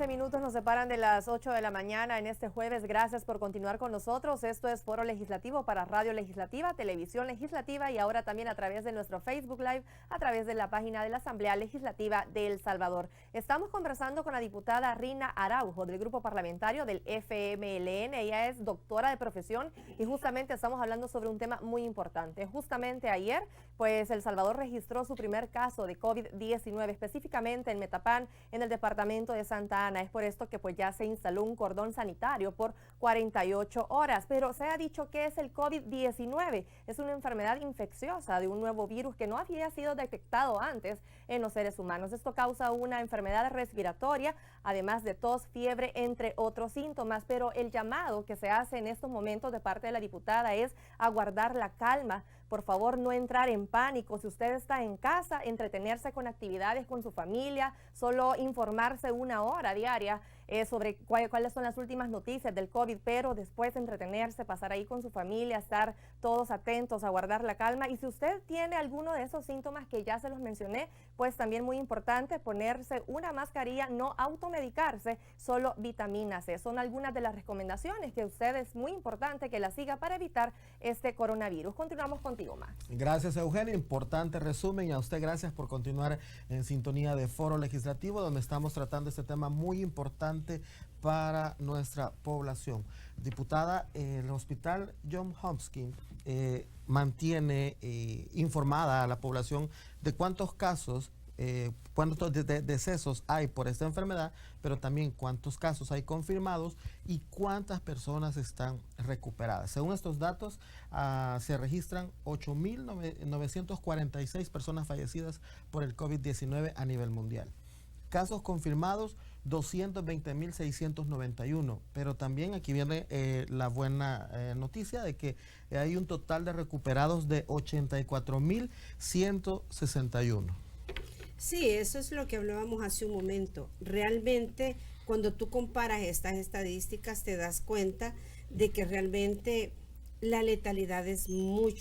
Minutos nos separan de las 8 de la mañana en este jueves. Gracias por continuar con nosotros. Esto es Foro Legislativo para Radio Legislativa, Televisión Legislativa y ahora también a través de nuestro Facebook Live, a través de la página de la Asamblea Legislativa de El Salvador. Estamos conversando con la diputada Rina Araujo del grupo parlamentario del FMLN. Ella es doctora de profesión y justamente estamos hablando sobre un tema muy importante. Justamente ayer, pues El Salvador registró su primer caso de COVID-19, específicamente en Metapán, en el departamento de Santa Ana. Es por esto que pues ya se instaló un cordón sanitario por 48 horas. Pero se ha dicho que es el COVID-19. Es una enfermedad infecciosa de un nuevo virus que no había sido detectado antes en los seres humanos. Esto causa una enfermedad respiratoria, además de tos, fiebre, entre otros síntomas. Pero el llamado que se hace en estos momentos de parte de la diputada es a guardar la calma. Por favor, no entrar en pánico. Si usted está en casa, entretenerse con actividades con su familia, solo informarse una hora diaria sobre cuáles son las últimas noticias del COVID, pero después entretenerse, pasar ahí con su familia, estar todos atentos, a guardar la calma. Y si usted tiene alguno de esos síntomas que ya se los mencioné, pues también muy importante ponerse una mascarilla, no automedicarse, solo vitamina C. Son algunas de las recomendaciones que usted es muy importante que la siga para evitar este coronavirus. Continuamos contigo, Max. Gracias, Eugenio. Importante resumen y a usted gracias por continuar en sintonía de Foro Legislativo, donde estamos tratando este tema muy importante para nuestra población. Diputada, el Hospital Johns Hopkins mantiene informada a la población de cuántos casos, cuántos decesos hay por esta enfermedad, pero también cuántos casos hay confirmados y cuántas personas están recuperadas. Según estos datos, se registran 8.946 personas fallecidas por el COVID-19 a nivel mundial. Casos confirmados, 220.691, pero también aquí viene la buena noticia de que hay un total de recuperados de 84.161. Sí, eso es lo que hablábamos hace un momento. Realmente, cuando tú comparas estas estadísticas, te das cuenta de que realmente la letalidad es muy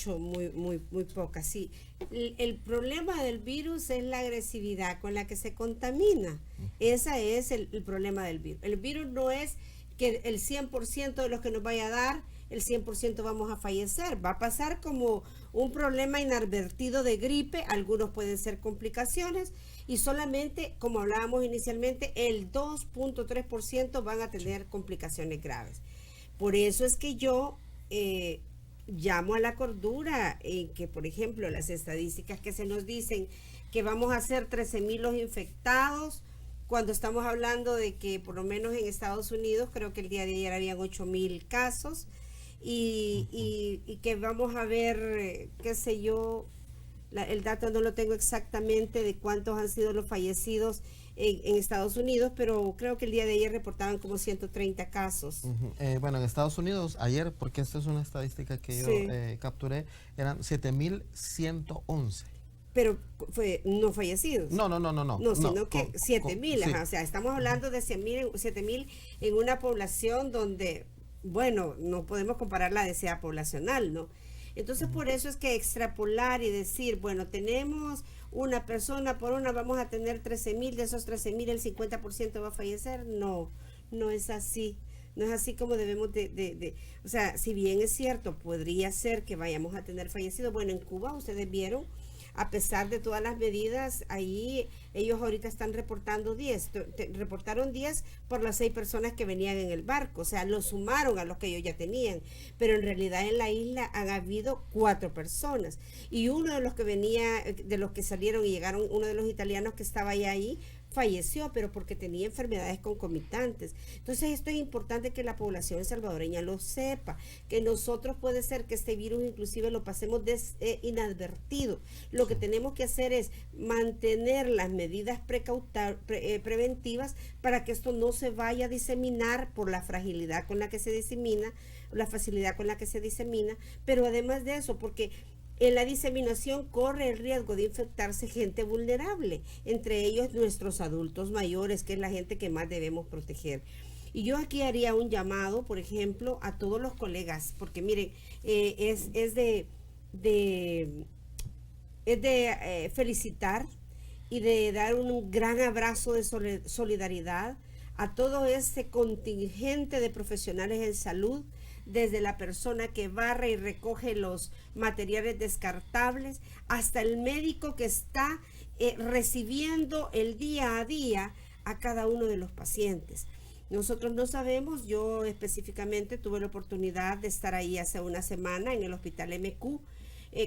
poca. Sí, el problema del virus es la agresividad con la que se contamina. Ese es el problema del virus. El virus no es que el 100% de los que nos vaya a dar, el 100% vamos a fallecer. Va a pasar como un problema inadvertido de gripe. Algunos pueden ser complicaciones y solamente, como hablábamos inicialmente, el 2.3% van a tener complicaciones graves. Por eso es que yo llamo a la cordura en que, por ejemplo, las estadísticas que se nos dicen que vamos a ser 13.000 los infectados, cuando estamos hablando de que por lo menos en Estados Unidos, creo que el día de ayer habían 8.000 casos y que vamos a ver, qué sé yo, el dato no lo tengo exactamente de cuántos han sido los fallecidos en Estados Unidos, pero creo que el día de ayer reportaban como 130 casos. Bueno, en Estados Unidos, ayer, porque esta es una estadística que yo capturé, eran 7.111. pero no fallecidos. No. No, sino que 7,000, sí. o sea, estamos hablando de 7,000 en una población donde, bueno, no podemos comparar la densidad poblacional, ¿no? Entonces, por eso es que extrapolar y decir, bueno, tenemos una persona por una, vamos a tener 13,000, de esos 13,000 el 50% va a fallecer. No es así. No es así como debemos o sea, si bien es cierto, podría ser que vayamos a tener fallecidos. Bueno, en Cuba ustedes vieron, a pesar de todas las medidas, ahí ellos ahorita están reportando 10. Reportaron 10 por las 6 personas que venían en el barco. O sea, lo sumaron a los que ellos ya tenían. Pero en realidad en la isla han habido 4 personas. Y uno de los que venía, de los que salieron y llegaron, uno de los italianos que estaba ahí, falleció, pero porque tenía enfermedades concomitantes. Entonces esto es importante que la población salvadoreña lo sepa, que nosotros puede ser que este virus inclusive lo pasemos inadvertido. Lo que tenemos que hacer es mantener las medidas preventivas para que esto no se vaya a diseminar por la fragilidad con la que se disemina, la facilidad con la que se disemina, pero además de eso, porque en la diseminación corre el riesgo de infectarse gente vulnerable, entre ellos nuestros adultos mayores, que es la gente que más debemos proteger. Y yo aquí haría un llamado, por ejemplo, a todos los colegas, porque miren, es de felicitar y de dar un gran abrazo de solidaridad a todo este contingente de profesionales en salud, desde la persona que barre y recoge los materiales descartables hasta el médico que está recibiendo el día a día a cada uno de los pacientes. Nosotros no sabemos, yo específicamente tuve la oportunidad de estar ahí hace una semana en el hospital MQ.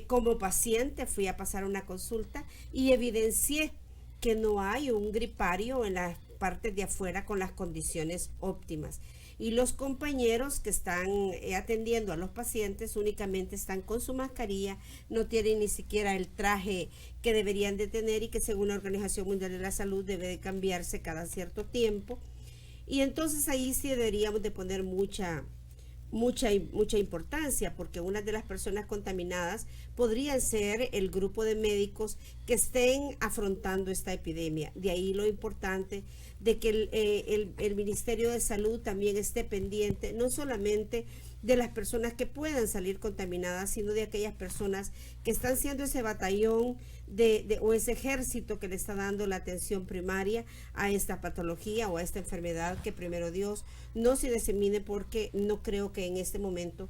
Como paciente fui a pasar una consulta y evidencié que no hay un gripario en las partes de afuera con las condiciones óptimas. Y los compañeros que están atendiendo a los pacientes únicamente están con su mascarilla, no tienen ni siquiera el traje que deberían de tener y que según la Organización Mundial de la Salud debe de cambiarse cada cierto tiempo. Y entonces ahí sí deberíamos de poner mucha importancia, porque una de las personas contaminadas podrían ser el grupo de médicos que estén afrontando esta epidemia. De ahí lo importante de que el Ministerio de Salud también esté pendiente, no solamente de las personas que puedan salir contaminadas, sino de aquellas personas que están siendo ese batallón o ese ejército que le está dando la atención primaria a esta patología o a esta enfermedad, que primero Dios no se disemine, porque no creo que en este momento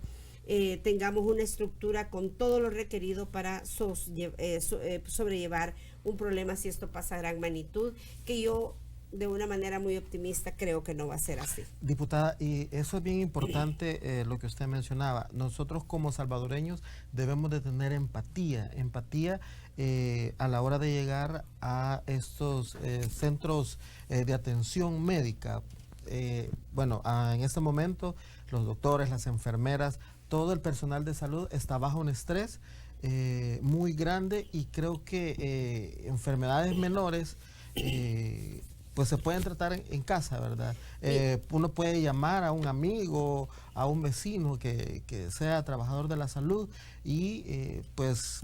tengamos una estructura con todo lo requerido para sobrellevar un problema si esto pasa a gran magnitud, que yo de una manera muy optimista creo que no va a ser así. Diputada, y eso es bien importante lo que usted mencionaba. Nosotros como salvadoreños debemos de tener empatía a la hora de llegar a estos centros de atención médica. En este momento los doctores, las enfermeras, todo el personal de salud está bajo un estrés muy grande, y creo que enfermedades menores pues se pueden tratar en casa, ¿verdad? Uno puede llamar a un amigo, a un vecino que sea trabajador de la salud y pues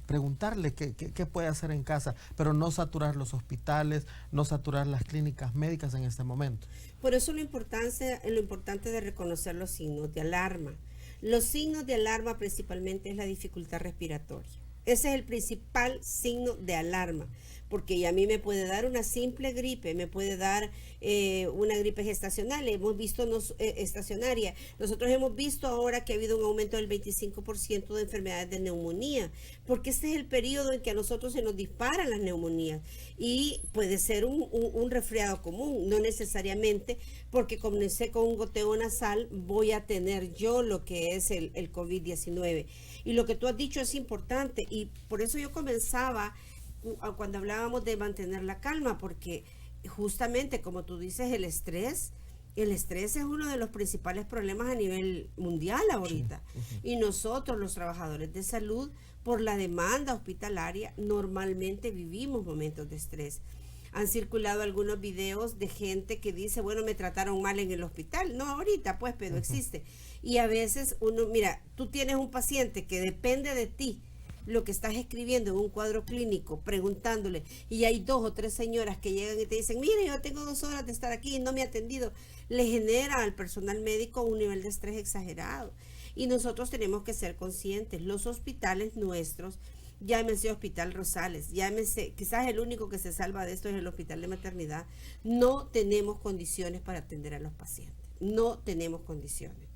preguntarle qué puede hacer en casa, pero no saturar los hospitales, no saturar las clínicas médicas en este momento. Por eso lo importante de reconocer los signos de alarma. Los signos de alarma principalmente es la dificultad respiratoria. Ese es el principal signo de alarma, porque a mí me puede dar una simple gripe, me puede dar una gripe gestacional, estacionaria. Nosotros hemos visto ahora que ha habido un aumento del 25% de enfermedades de neumonía, porque este es el periodo en que a nosotros se nos disparan las neumonías, y puede ser un resfriado común, no necesariamente porque comencé con un goteo nasal voy a tener yo lo que es el COVID-19. Y lo que tú has dicho es importante, y por eso yo comenzaba cuando hablábamos de mantener la calma, porque justamente como tú dices, el estrés es uno de los principales problemas a nivel mundial ahorita. Sí. Y nosotros, los trabajadores de salud, por la demanda hospitalaria, normalmente vivimos momentos de estrés. Han circulado algunos videos de gente que dice, bueno, me trataron mal en el hospital. No ahorita, pues, pero existe. Y a veces mira, tú tienes un paciente que depende de ti lo que estás escribiendo en un cuadro clínico, preguntándole, y hay 2 o 3 señoras que llegan y te dicen, mire, yo tengo 2 horas de estar aquí y no me ha atendido, le genera al personal médico un nivel de estrés exagerado. Y nosotros tenemos que ser conscientes, los hospitales nuestros, llámese Hospital Rosales, llámese, quizás el único que se salva de esto es el Hospital de Maternidad, no tenemos condiciones para atender a los pacientes, no tenemos condiciones.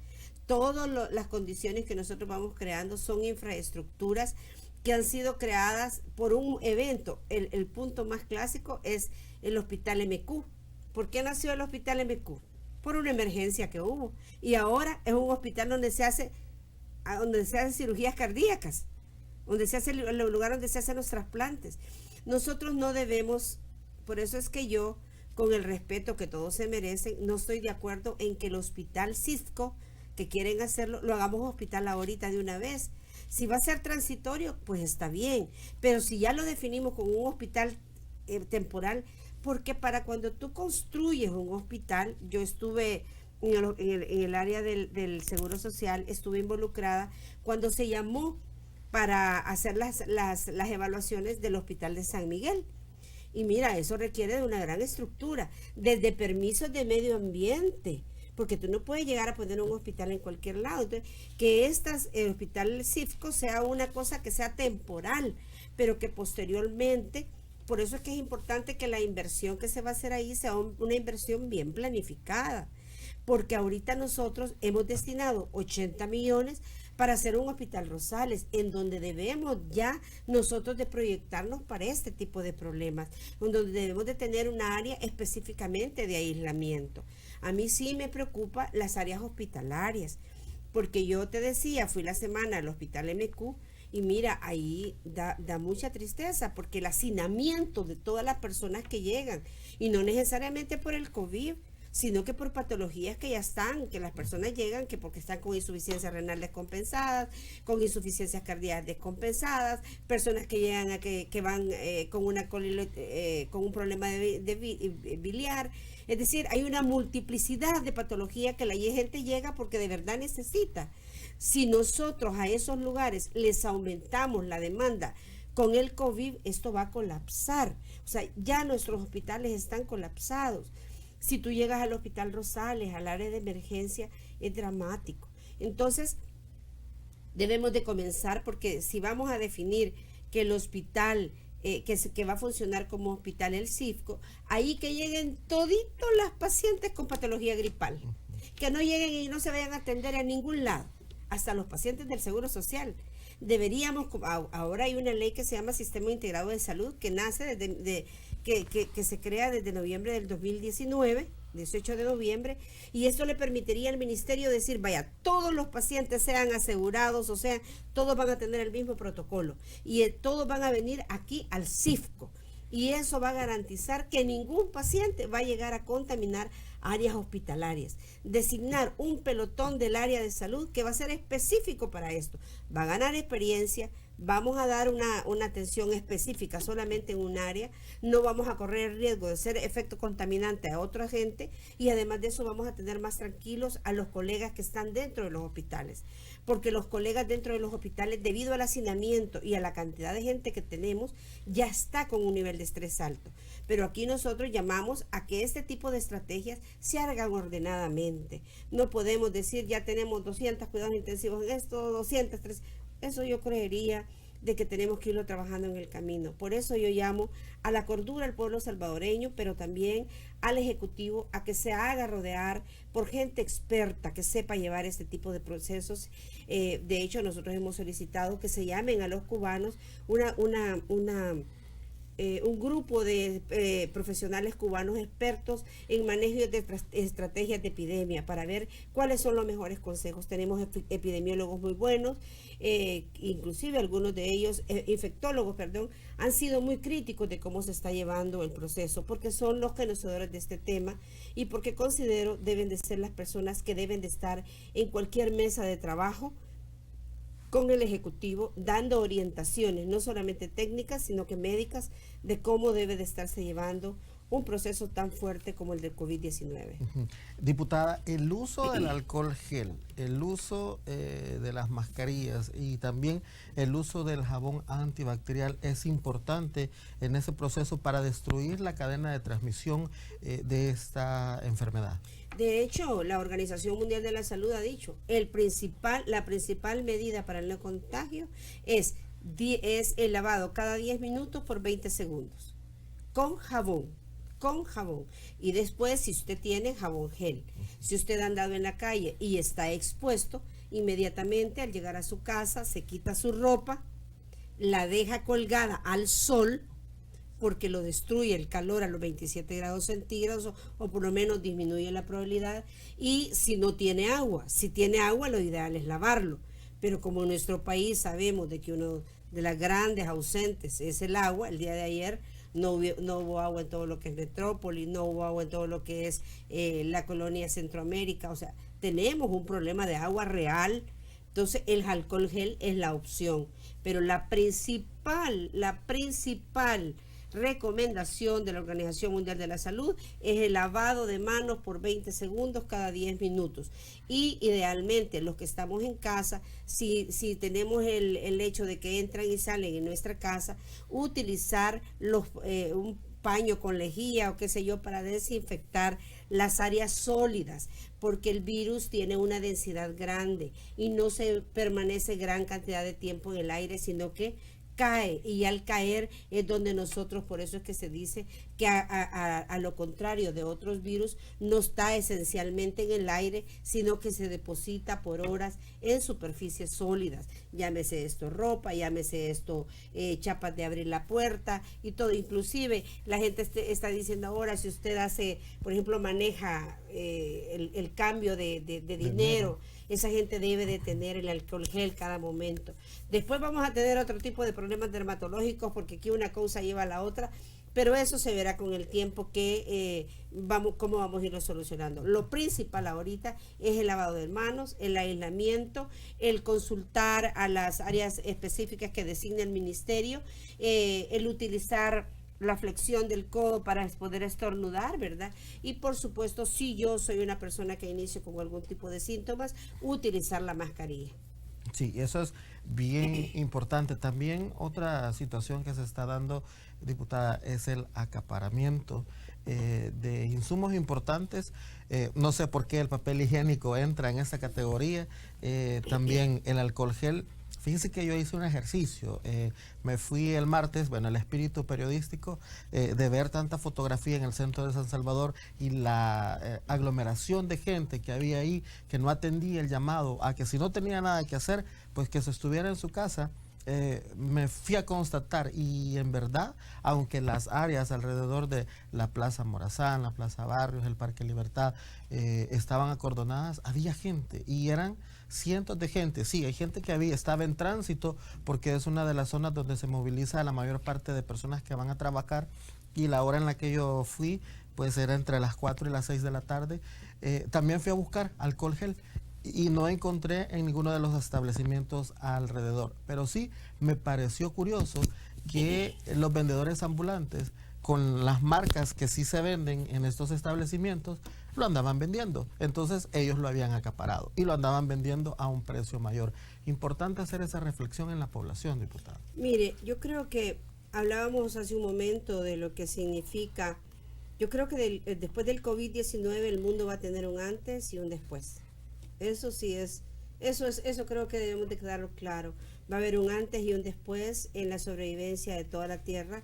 Todas las condiciones que nosotros vamos creando son infraestructuras que han sido creadas por un evento. El punto más clásico es el Hospital MQ. ¿Por qué nació el Hospital MQ? Por una emergencia que hubo. Y ahora es un hospital donde se hacen cirugías cardíacas, donde se hace el lugar donde se hacen los trasplantes. Nosotros no debemos, por eso es que yo, con el respeto que todos se merecen, no estoy de acuerdo en que el Hospital Cisco, que quieren hacerlo, lo hagamos hospital ahorita de una vez. Si va a ser transitorio, pues está bien, pero si ya lo definimos como un hospital temporal, porque para cuando tú construyes un hospital, yo estuve en el área del Seguro Social, estuve involucrada cuando se llamó para hacer las evaluaciones del Hospital de San Miguel. Y mira, eso requiere de una gran estructura, desde permisos de medio ambiente, porque tú no puedes llegar a poner un hospital en cualquier lado. Entonces, que el hospital CIFCO sea una cosa que sea temporal, pero que posteriormente, por eso es que es importante que la inversión que se va a hacer ahí sea una inversión bien planificada, porque ahorita nosotros hemos destinado 80 millones para hacer un Hospital Rosales, en donde debemos ya nosotros de proyectarnos para este tipo de problemas, en donde debemos de tener una área específicamente de aislamiento. A mí sí me preocupa las áreas hospitalarias, porque yo te decía, fui la semana al Hospital MQ y mira, ahí da mucha tristeza, porque el hacinamiento de todas las personas que llegan, y no necesariamente por el COVID, sino que por patologías que ya están, que las personas llegan que porque están con insuficiencia renal descompensadas, con insuficiencias cardíacas descompensadas, personas que llegan que van con un problema de biliar. Es decir, hay una multiplicidad de patologías que la gente llega porque de verdad necesita. Si nosotros a esos lugares les aumentamos la demanda con el COVID, esto va a colapsar. O sea, ya nuestros hospitales están colapsados. Si tú llegas al Hospital Rosales, al área de emergencia, es dramático. Entonces, debemos de comenzar, porque si vamos a definir que el hospital que va a funcionar como hospital, el CIFCO, ahí que lleguen toditos las pacientes con patología gripal, que no lleguen y no se vayan a atender a ningún lado, hasta los pacientes del Seguro Social. Deberíamos, ahora hay una ley que se llama Sistema Integrado de Salud, que nace que se crea desde noviembre del 2019, 18 de noviembre, y esto le permitiría al ministerio decir, vaya, todos los pacientes sean asegurados, o sea, todos van a tener el mismo protocolo, y todos van a venir aquí al CIFCO, y eso va a garantizar que ningún paciente va a llegar a contaminar áreas hospitalarias. Designar un pelotón del área de salud que va a ser específico para esto, va a ganar experiencia. Vamos a dar una atención específica solamente en un área, no vamos a correr el riesgo de ser efecto contaminante a otra gente, y además de eso vamos a tener más tranquilos a los colegas que están dentro de los hospitales, porque los colegas dentro de los hospitales, debido al hacinamiento y a la cantidad de gente que tenemos, ya está con un nivel de estrés alto. Pero aquí nosotros llamamos a que este tipo de estrategias se hagan ordenadamente. No podemos decir, ya tenemos 200 cuidados intensivos en esto, 200, 300. Eso yo creería de que tenemos que irlo trabajando en el camino. Por eso yo llamo a la cordura al pueblo salvadoreño, pero también al Ejecutivo a que se haga rodear por gente experta que sepa llevar este tipo de procesos. De hecho, nosotros hemos solicitado que se llamen a los cubanos un grupo de profesionales cubanos expertos en manejo de estrategias de epidemia para ver cuáles son los mejores consejos. Tenemos epidemiólogos muy buenos, inclusive algunos de ellos, infectólogos, han sido muy críticos de cómo se está llevando el proceso, porque son los conocedores de este tema y porque considero deben de ser las personas que deben de estar en cualquier mesa de trabajo con el Ejecutivo, dando orientaciones, no solamente técnicas, sino que médicas, de cómo debe de estarse llevando un proceso tan fuerte como el del COVID-19. Diputada, el uso del alcohol gel, el uso de las mascarillas y también el uso del jabón antibacterial es importante en ese proceso para destruir la cadena de transmisión de esta enfermedad. De hecho, la Organización Mundial de la Salud ha dicho, la principal medida para el no contagio es el lavado cada 10 minutos por 20 segundos, con jabón. Y después, si usted tiene jabón gel, si usted ha andado en la calle y está expuesto, inmediatamente al llegar a su casa se quita su ropa, la deja colgada al sol, porque lo destruye el calor a los 27 grados centígrados o por lo menos disminuye la probabilidad. Y si no tiene agua, si tiene agua, lo ideal es lavarlo. Pero como en nuestro país sabemos de que uno de las grandes ausentes es el agua, el día de ayer no hubo agua en todo lo que es Metrópoli, no hubo agua en todo lo que es la colonia Centroamérica, o sea, tenemos un problema de agua real. Entonces el alcohol gel es la opción, pero la principal recomendación de la Organización Mundial de la Salud es el lavado de manos por 20 segundos cada 10 minutos. Y idealmente los que estamos en casa, si tenemos el hecho de que entran y salen en nuestra casa, utilizar un paño con lejía o qué sé yo para desinfectar las áreas sólidas, porque el virus tiene una densidad grande y no se permanece gran cantidad de tiempo en el aire, sino que cae, y al caer es donde nosotros, por eso es que se dice que a lo contrario de otros virus, no está esencialmente en el aire, sino que se deposita por horas en superficies sólidas, llámese esto ropa, llámese esto chapas de abrir la puerta y todo. Inclusive la gente está diciendo ahora, si usted hace, por ejemplo, maneja el cambio de dinero, esa gente debe de tener el alcohol gel cada momento. Después vamos a tener otro tipo de problemas dermatológicos, porque aquí una cosa lleva a la otra, pero eso se verá con el tiempo cómo vamos a irlo solucionando. Lo principal ahorita es el lavado de manos, el aislamiento, el consultar a las áreas específicas que designa el ministerio, el utilizar la flexión del codo para poder estornudar, ¿verdad? Y por supuesto, si yo soy una persona que inicio con algún tipo de síntomas, utilizar la mascarilla. Sí, eso es bien importante. También otra situación que se está dando, diputada, es el acaparamiento de insumos importantes. No sé por qué el papel higiénico entra en esa categoría, también el alcohol gel. Fíjense que yo hice un ejercicio, me fui el martes, bueno, el espíritu periodístico de ver tanta fotografía en el centro de San Salvador y la aglomeración de gente que había ahí, que no atendía el llamado a que si no tenía nada que hacer, pues que se estuviera en su casa. Me fui a constatar, y en verdad, aunque las áreas alrededor de la Plaza Morazán, la Plaza Barrios, el Parque Libertad estaban acordonadas, había gente y eran cientos de gente. Sí, hay gente que estaba en tránsito porque es una de las zonas donde se moviliza la mayor parte de personas que van a trabajar, y la hora en la que yo fui pues era entre las 4 y las 6 de la tarde. También fui a buscar alcohol gel y no encontré en ninguno de los establecimientos alrededor, pero sí me pareció curioso que los vendedores ambulantes, con las marcas que sí se venden en estos establecimientos, lo andaban vendiendo. Entonces ellos lo habían acaparado y lo andaban vendiendo a un precio mayor. Importante hacer esa reflexión en la población, diputada. Mire, yo creo que hablábamos hace un momento de lo que significa. Yo creo que después del COVID-19 el mundo va a tener un antes y un después. Eso sí es, eso creo que debemos de quedarlo claro. Va a haber un antes y un después en la sobrevivencia de toda la tierra,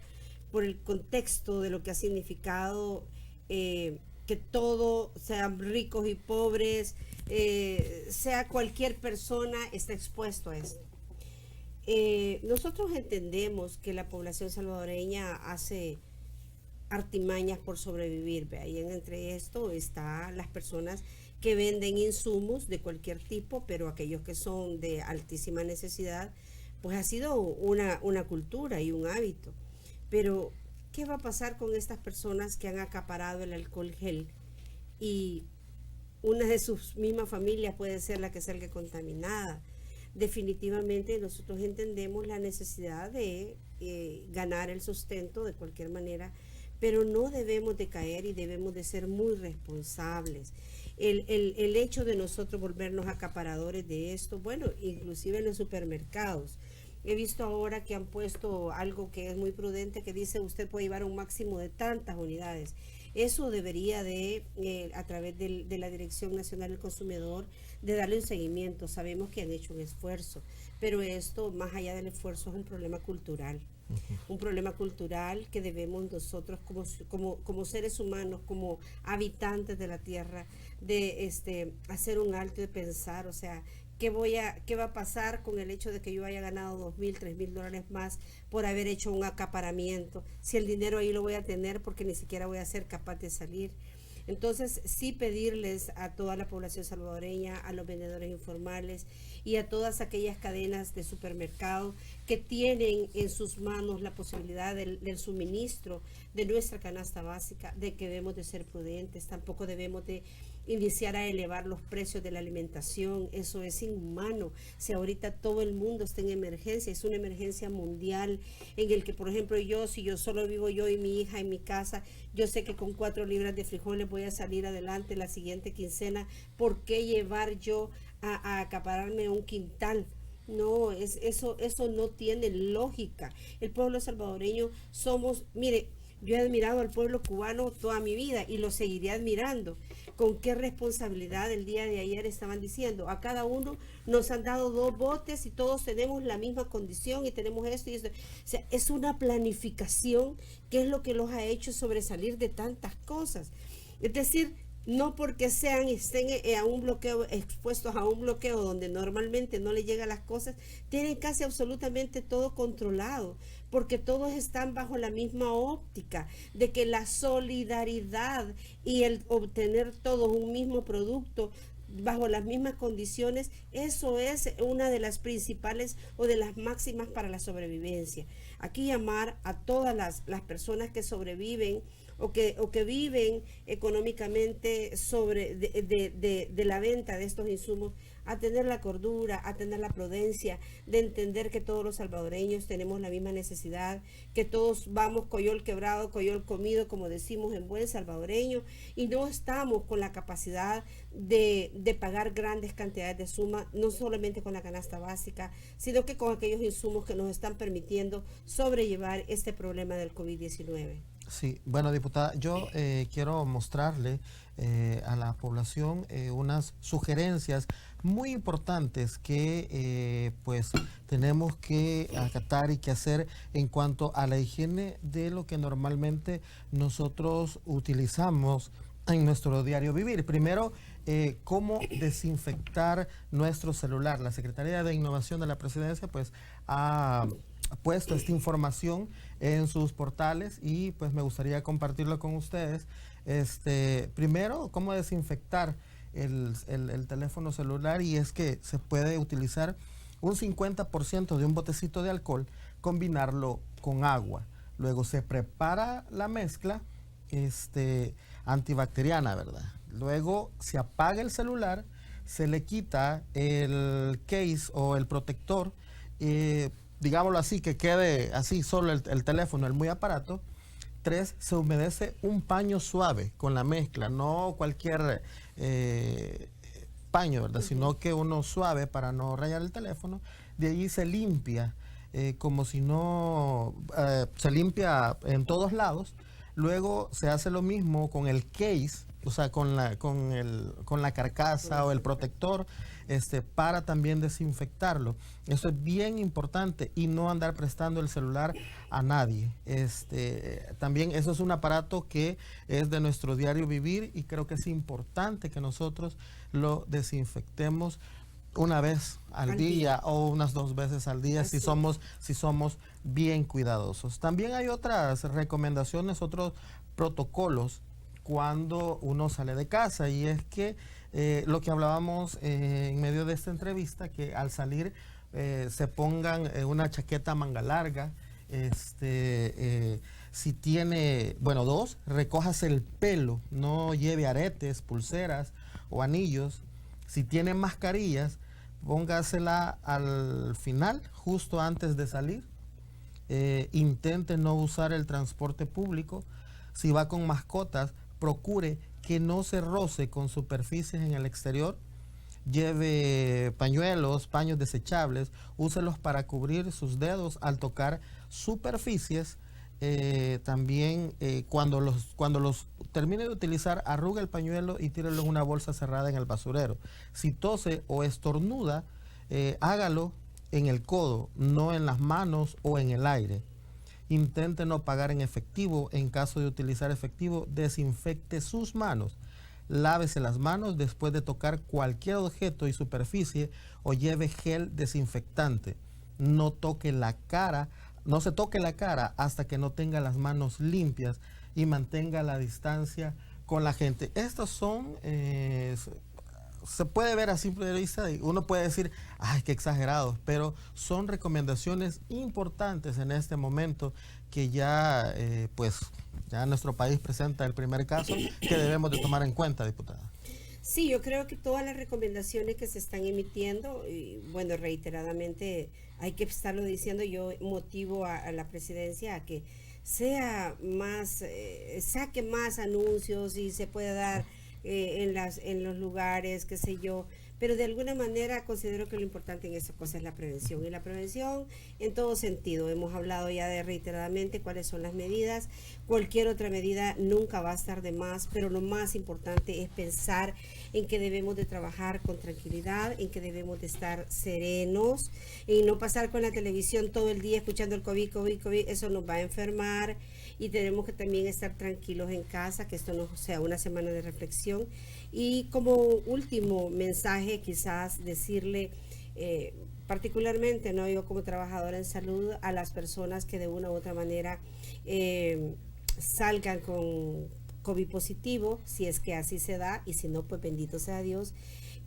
por el contexto de lo que ha significado que todo, sean ricos y pobres, sea cualquier persona, está expuesto a esto. Nosotros entendemos que la población salvadoreña hace artimañas por sobrevivir, y entre esto está las personas que venden insumos de cualquier tipo, pero aquellos que son de altísima necesidad, pues ha sido una cultura y un hábito. Pero, ¿qué va a pasar con estas personas que han acaparado el alcohol gel y una de sus mismas familias puede ser la que salga contaminada? Definitivamente nosotros entendemos la necesidad de ganar el sustento de cualquier manera, pero no debemos de caer y debemos de ser muy responsables. El hecho de nosotros volvernos acaparadores de esto, bueno, inclusive en los supermercados. He visto ahora que han puesto algo que es muy prudente, que dice usted puede llevar un máximo de tantas unidades. Eso debería de, a través de la Dirección Nacional del Consumidor, de darle un seguimiento. Sabemos que han hecho un esfuerzo, pero esto, más allá del esfuerzo, es un problema cultural. Un problema cultural que debemos nosotros como seres humanos, como habitantes de la tierra, de hacer un alto y pensar, o sea, ¿qué va a pasar con el hecho de que yo haya ganado $2,000, $3,000 más por haber hecho un acaparamiento? Si el dinero ahí lo voy a tener porque ni siquiera voy a ser capaz de salir. Entonces, sí pedirles a toda la población salvadoreña, a los vendedores informales y a todas aquellas cadenas de supermercado que tienen en sus manos la posibilidad del suministro de nuestra canasta básica, de que debemos de ser prudentes, tampoco debemos de iniciar a elevar los precios de la alimentación. Eso es inhumano. Si ahorita todo el mundo está en emergencia, es una emergencia mundial en el que, por ejemplo, si yo solo vivo yo y mi hija en mi casa, yo sé que con 4 libras de frijoles voy a salir adelante la siguiente quincena. ¿Por qué llevar yo a acapararme un quintal? No, eso no tiene lógica. El pueblo salvadoreño mire, yo he admirado al pueblo cubano toda mi vida y lo seguiré admirando. Con qué responsabilidad el día de ayer estaban diciendo, a cada uno nos han dado 2 botes y todos tenemos la misma condición y tenemos esto y esto. O sea, es una planificación que es lo que los ha hecho sobresalir de tantas cosas. Es decir, no porque estén a un bloqueo, expuestos a un bloqueo donde normalmente no les llegan las cosas, tienen casi absolutamente todo controlado, porque todos están bajo la misma óptica de que la solidaridad y el obtener todos un mismo producto bajo las mismas condiciones, eso es una de las principales o de las máximas para la sobrevivencia. Aquí llamar a todas las personas que sobreviven o que viven económicamente de la venta de estos insumos, a tener la cordura, a tener la prudencia, de entender que todos los salvadoreños tenemos la misma necesidad, que todos vamos coyol quebrado, coyol comido, como decimos en buen salvadoreño, y no estamos con la capacidad de pagar grandes cantidades de suma, no solamente con la canasta básica, sino que con aquellos insumos que nos están permitiendo sobrellevar este problema del COVID-19. Sí, bueno, diputada, yo quiero mostrarle a la población unas sugerencias muy importantes que pues tenemos que acatar y que hacer en cuanto a la higiene de lo que normalmente nosotros utilizamos en nuestro diario vivir. Primero, cómo desinfectar nuestro celular. La Secretaría de Innovación de la Presidencia pues ha puesto esta información en sus portales y pues me gustaría compartirlo con ustedes. Primero, cómo desinfectar el teléfono celular, y es que se puede utilizar un 50% de un botecito de alcohol, combinarlo con agua. Luego se prepara la mezcla antibacteriana, ¿verdad? Luego se apaga el celular, se le quita el case o el protector, digámoslo así, que quede así solo el teléfono, el muy aparato. 3, se humedece un paño suave con la mezcla, no cualquier paño, ¿verdad? Sino que uno suave para no rayar el teléfono. De allí se limpia, como si no, se limpia en todos lados. Luego se hace lo mismo con el case, o sea, con la carcasa o el protector, para también desinfectarlo. Eso es bien importante, y no andar prestando el celular a nadie. También eso es un aparato que es de nuestro diario vivir, y creo que es importante que nosotros lo desinfectemos una vez al día o unas 2 veces al día, si somos bien cuidadosos. También hay otras recomendaciones, otros protocolos cuando uno sale de casa, y es que lo que hablábamos en medio de esta entrevista, que al salir se pongan una chaqueta manga larga. Si tiene, 2, recójase el pelo, no lleve aretes, pulseras o anillos. Si tiene mascarillas, póngasela al final, justo antes de salir. Intente no usar el transporte público. Si va con mascotas, procure que no se roce con superficies en el exterior. Lleve pañuelos, paños desechables, úselos para cubrir sus dedos al tocar superficies. También cuando los termine de utilizar, arrugue el pañuelo y tírelo en una bolsa cerrada en el basurero. Si tose o estornuda, hágalo en el codo, no en las manos o en el aire. Intente no pagar en efectivo. En caso de utilizar efectivo, desinfecte sus manos. Lávese las manos después de tocar cualquier objeto y superficie o lleve gel desinfectante. No toque la cara, no se toque la cara hasta que no tenga las manos limpias y mantenga la distancia con la gente. Estos son, se puede ver a simple vista y uno puede decir, ay, qué exagerados, pero son recomendaciones importantes en este momento que ya, pues, ya nuestro país presenta el primer caso que debemos de tomar en cuenta, diputada. Sí, yo creo que todas las recomendaciones que se están emitiendo, y bueno, reiteradamente hay que estarlo diciendo, yo motivo a la presidencia a que sea más, saque más anuncios y se pueda dar en los lugares, qué sé yo, pero de alguna manera considero que lo importante en esta cosa es la prevención, y la prevención en todo sentido. Hemos hablado ya de reiteradamente cuáles son las medidas. Cualquier otra medida nunca va a estar de más, pero lo más importante es pensar en que debemos de trabajar con tranquilidad, en que debemos de estar serenos y no pasar con la televisión todo el día escuchando el COVID, COVID, COVID. Eso nos va a enfermar, y tenemos que también estar tranquilos en casa, que esto no sea una semana de reflexión. Y como último mensaje, quizás decirle particularmente, ¿no?, yo como trabajadora en salud, a las personas que de una u otra manera salgan con COVID positivo, si es que así se da, y si no, pues bendito sea Dios,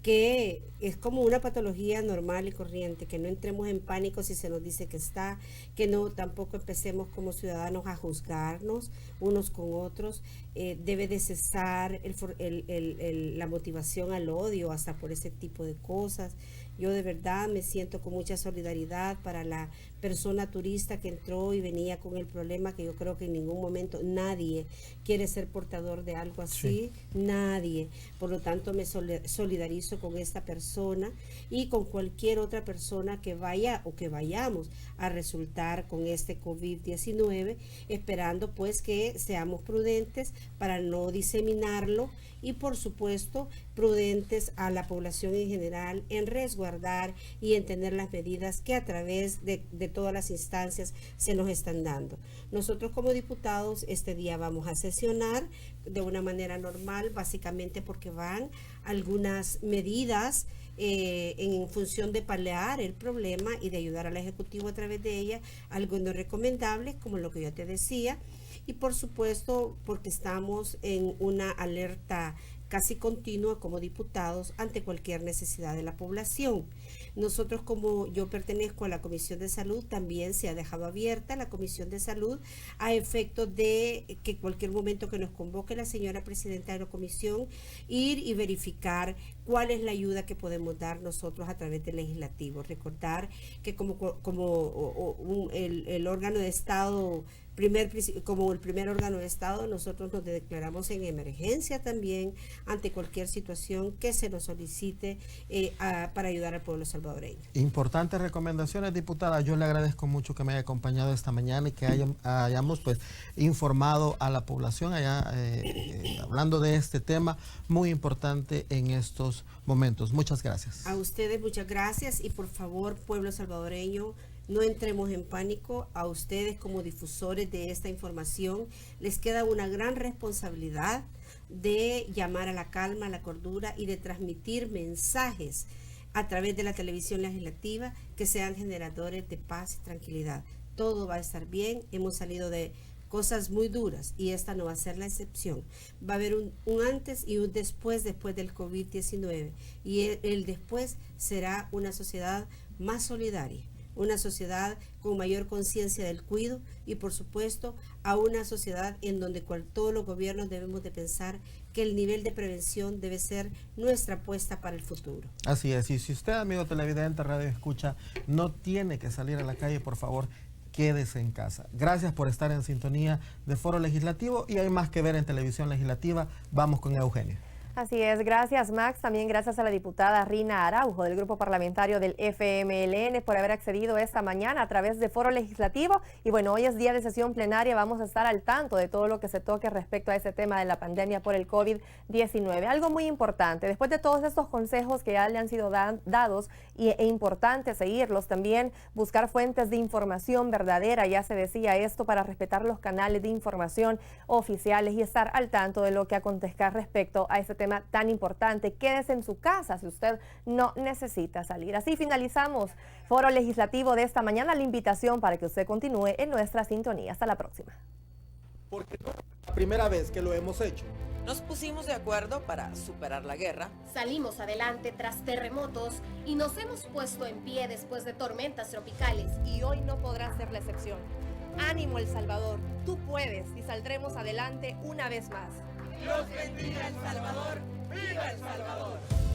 que es como una patología normal y corriente, que no entremos en pánico si se nos dice que está, que no tampoco empecemos como ciudadanos a juzgarnos unos con otros. Debe de cesar la motivación al odio hasta por ese tipo de cosas. Yo de verdad me siento con mucha solidaridad para la persona turista que entró y venía con el problema, que yo creo que en ningún momento nadie quiere ser portador de algo así, nadie. Por lo tanto, me solidarizo con esta persona y con cualquier otra persona que vaya o que vayamos a resultar con este COVID-19, esperando pues que seamos prudentes para no diseminarlo, y por supuesto prudentes a la población en general en resguardar y en tener las medidas que a través de todas las instancias se nos están dando. Nosotros como diputados este día vamos a sesionar de una manera normal, básicamente porque van algunas medidas en función de paliar el problema y de ayudar al Ejecutivo a través de ella, algunos recomendables, como lo que yo te decía, y por supuesto porque estamos en una alerta casi continua como diputados ante cualquier necesidad de la población. Nosotros, como yo pertenezco a la Comisión de Salud, también se ha dejado abierta la Comisión de Salud a efecto de que cualquier momento que nos convoque la señora presidenta de la comisión, ir y verificar cuál es la ayuda que podemos dar nosotros a través del legislativo. Recordar que el órgano de Estado, como el primer órgano de Estado, nosotros nos declaramos en emergencia también ante cualquier situación que se nos solicite para ayudar al pueblo salvadoreño. Importantes recomendaciones, diputada. Yo le agradezco mucho que me haya acompañado esta mañana y que hayamos pues informado a la población hablando de este tema muy importante en estos momentos. Muchas gracias. A ustedes muchas gracias, y por favor, pueblo salvadoreño, no entremos en pánico. A ustedes como difusores de esta información les queda una gran responsabilidad de llamar a la calma, a la cordura y de transmitir mensajes a través de la televisión legislativa que sean generadores de paz y tranquilidad. Todo va a estar bien. Hemos salido de cosas muy duras y esta no va a ser la excepción. Va a haber un antes y un después del COVID-19, y el después será una sociedad más solidaria, una sociedad con mayor conciencia del cuidado, y por supuesto a una sociedad en donde todos los gobiernos debemos de pensar que el nivel de prevención debe ser nuestra apuesta para el futuro. Así es, y si usted, amigo televidente, radio escucha, no tiene que salir a la calle, por favor, quédese en casa. Gracias por estar en sintonía de Foro Legislativo y hay más que ver en Televisión Legislativa. Vamos con Eugenio. Así es, gracias Max, también gracias a la diputada Rina Araujo del grupo parlamentario del FMLN por haber accedido esta mañana a través de Foro Legislativo. Y bueno, hoy es día de sesión plenaria, vamos a estar al tanto de todo lo que se toque respecto a ese tema de la pandemia por el COVID-19. Algo muy importante, después de todos estos consejos que ya le han sido dados e importante seguirlos, también buscar fuentes de información verdadera, ya se decía esto, para respetar los canales de información oficiales y estar al tanto de lo que acontezca respecto a ese tema tan importante. Quédese en su casa si usted no necesita salir. Así finalizamos Foro Legislativo de esta mañana. La invitación para que usted continúe en nuestra sintonía. Hasta la próxima. Porque no es la primera vez que lo hemos hecho. Nos pusimos de acuerdo para superar la guerra. Salimos adelante tras terremotos y nos hemos puesto en pie después de tormentas tropicales. Y hoy no podrá ser la excepción. Ánimo, El Salvador. Tú puedes y saldremos adelante una vez más. Dios bendiga El Salvador. ¡Viva El Salvador!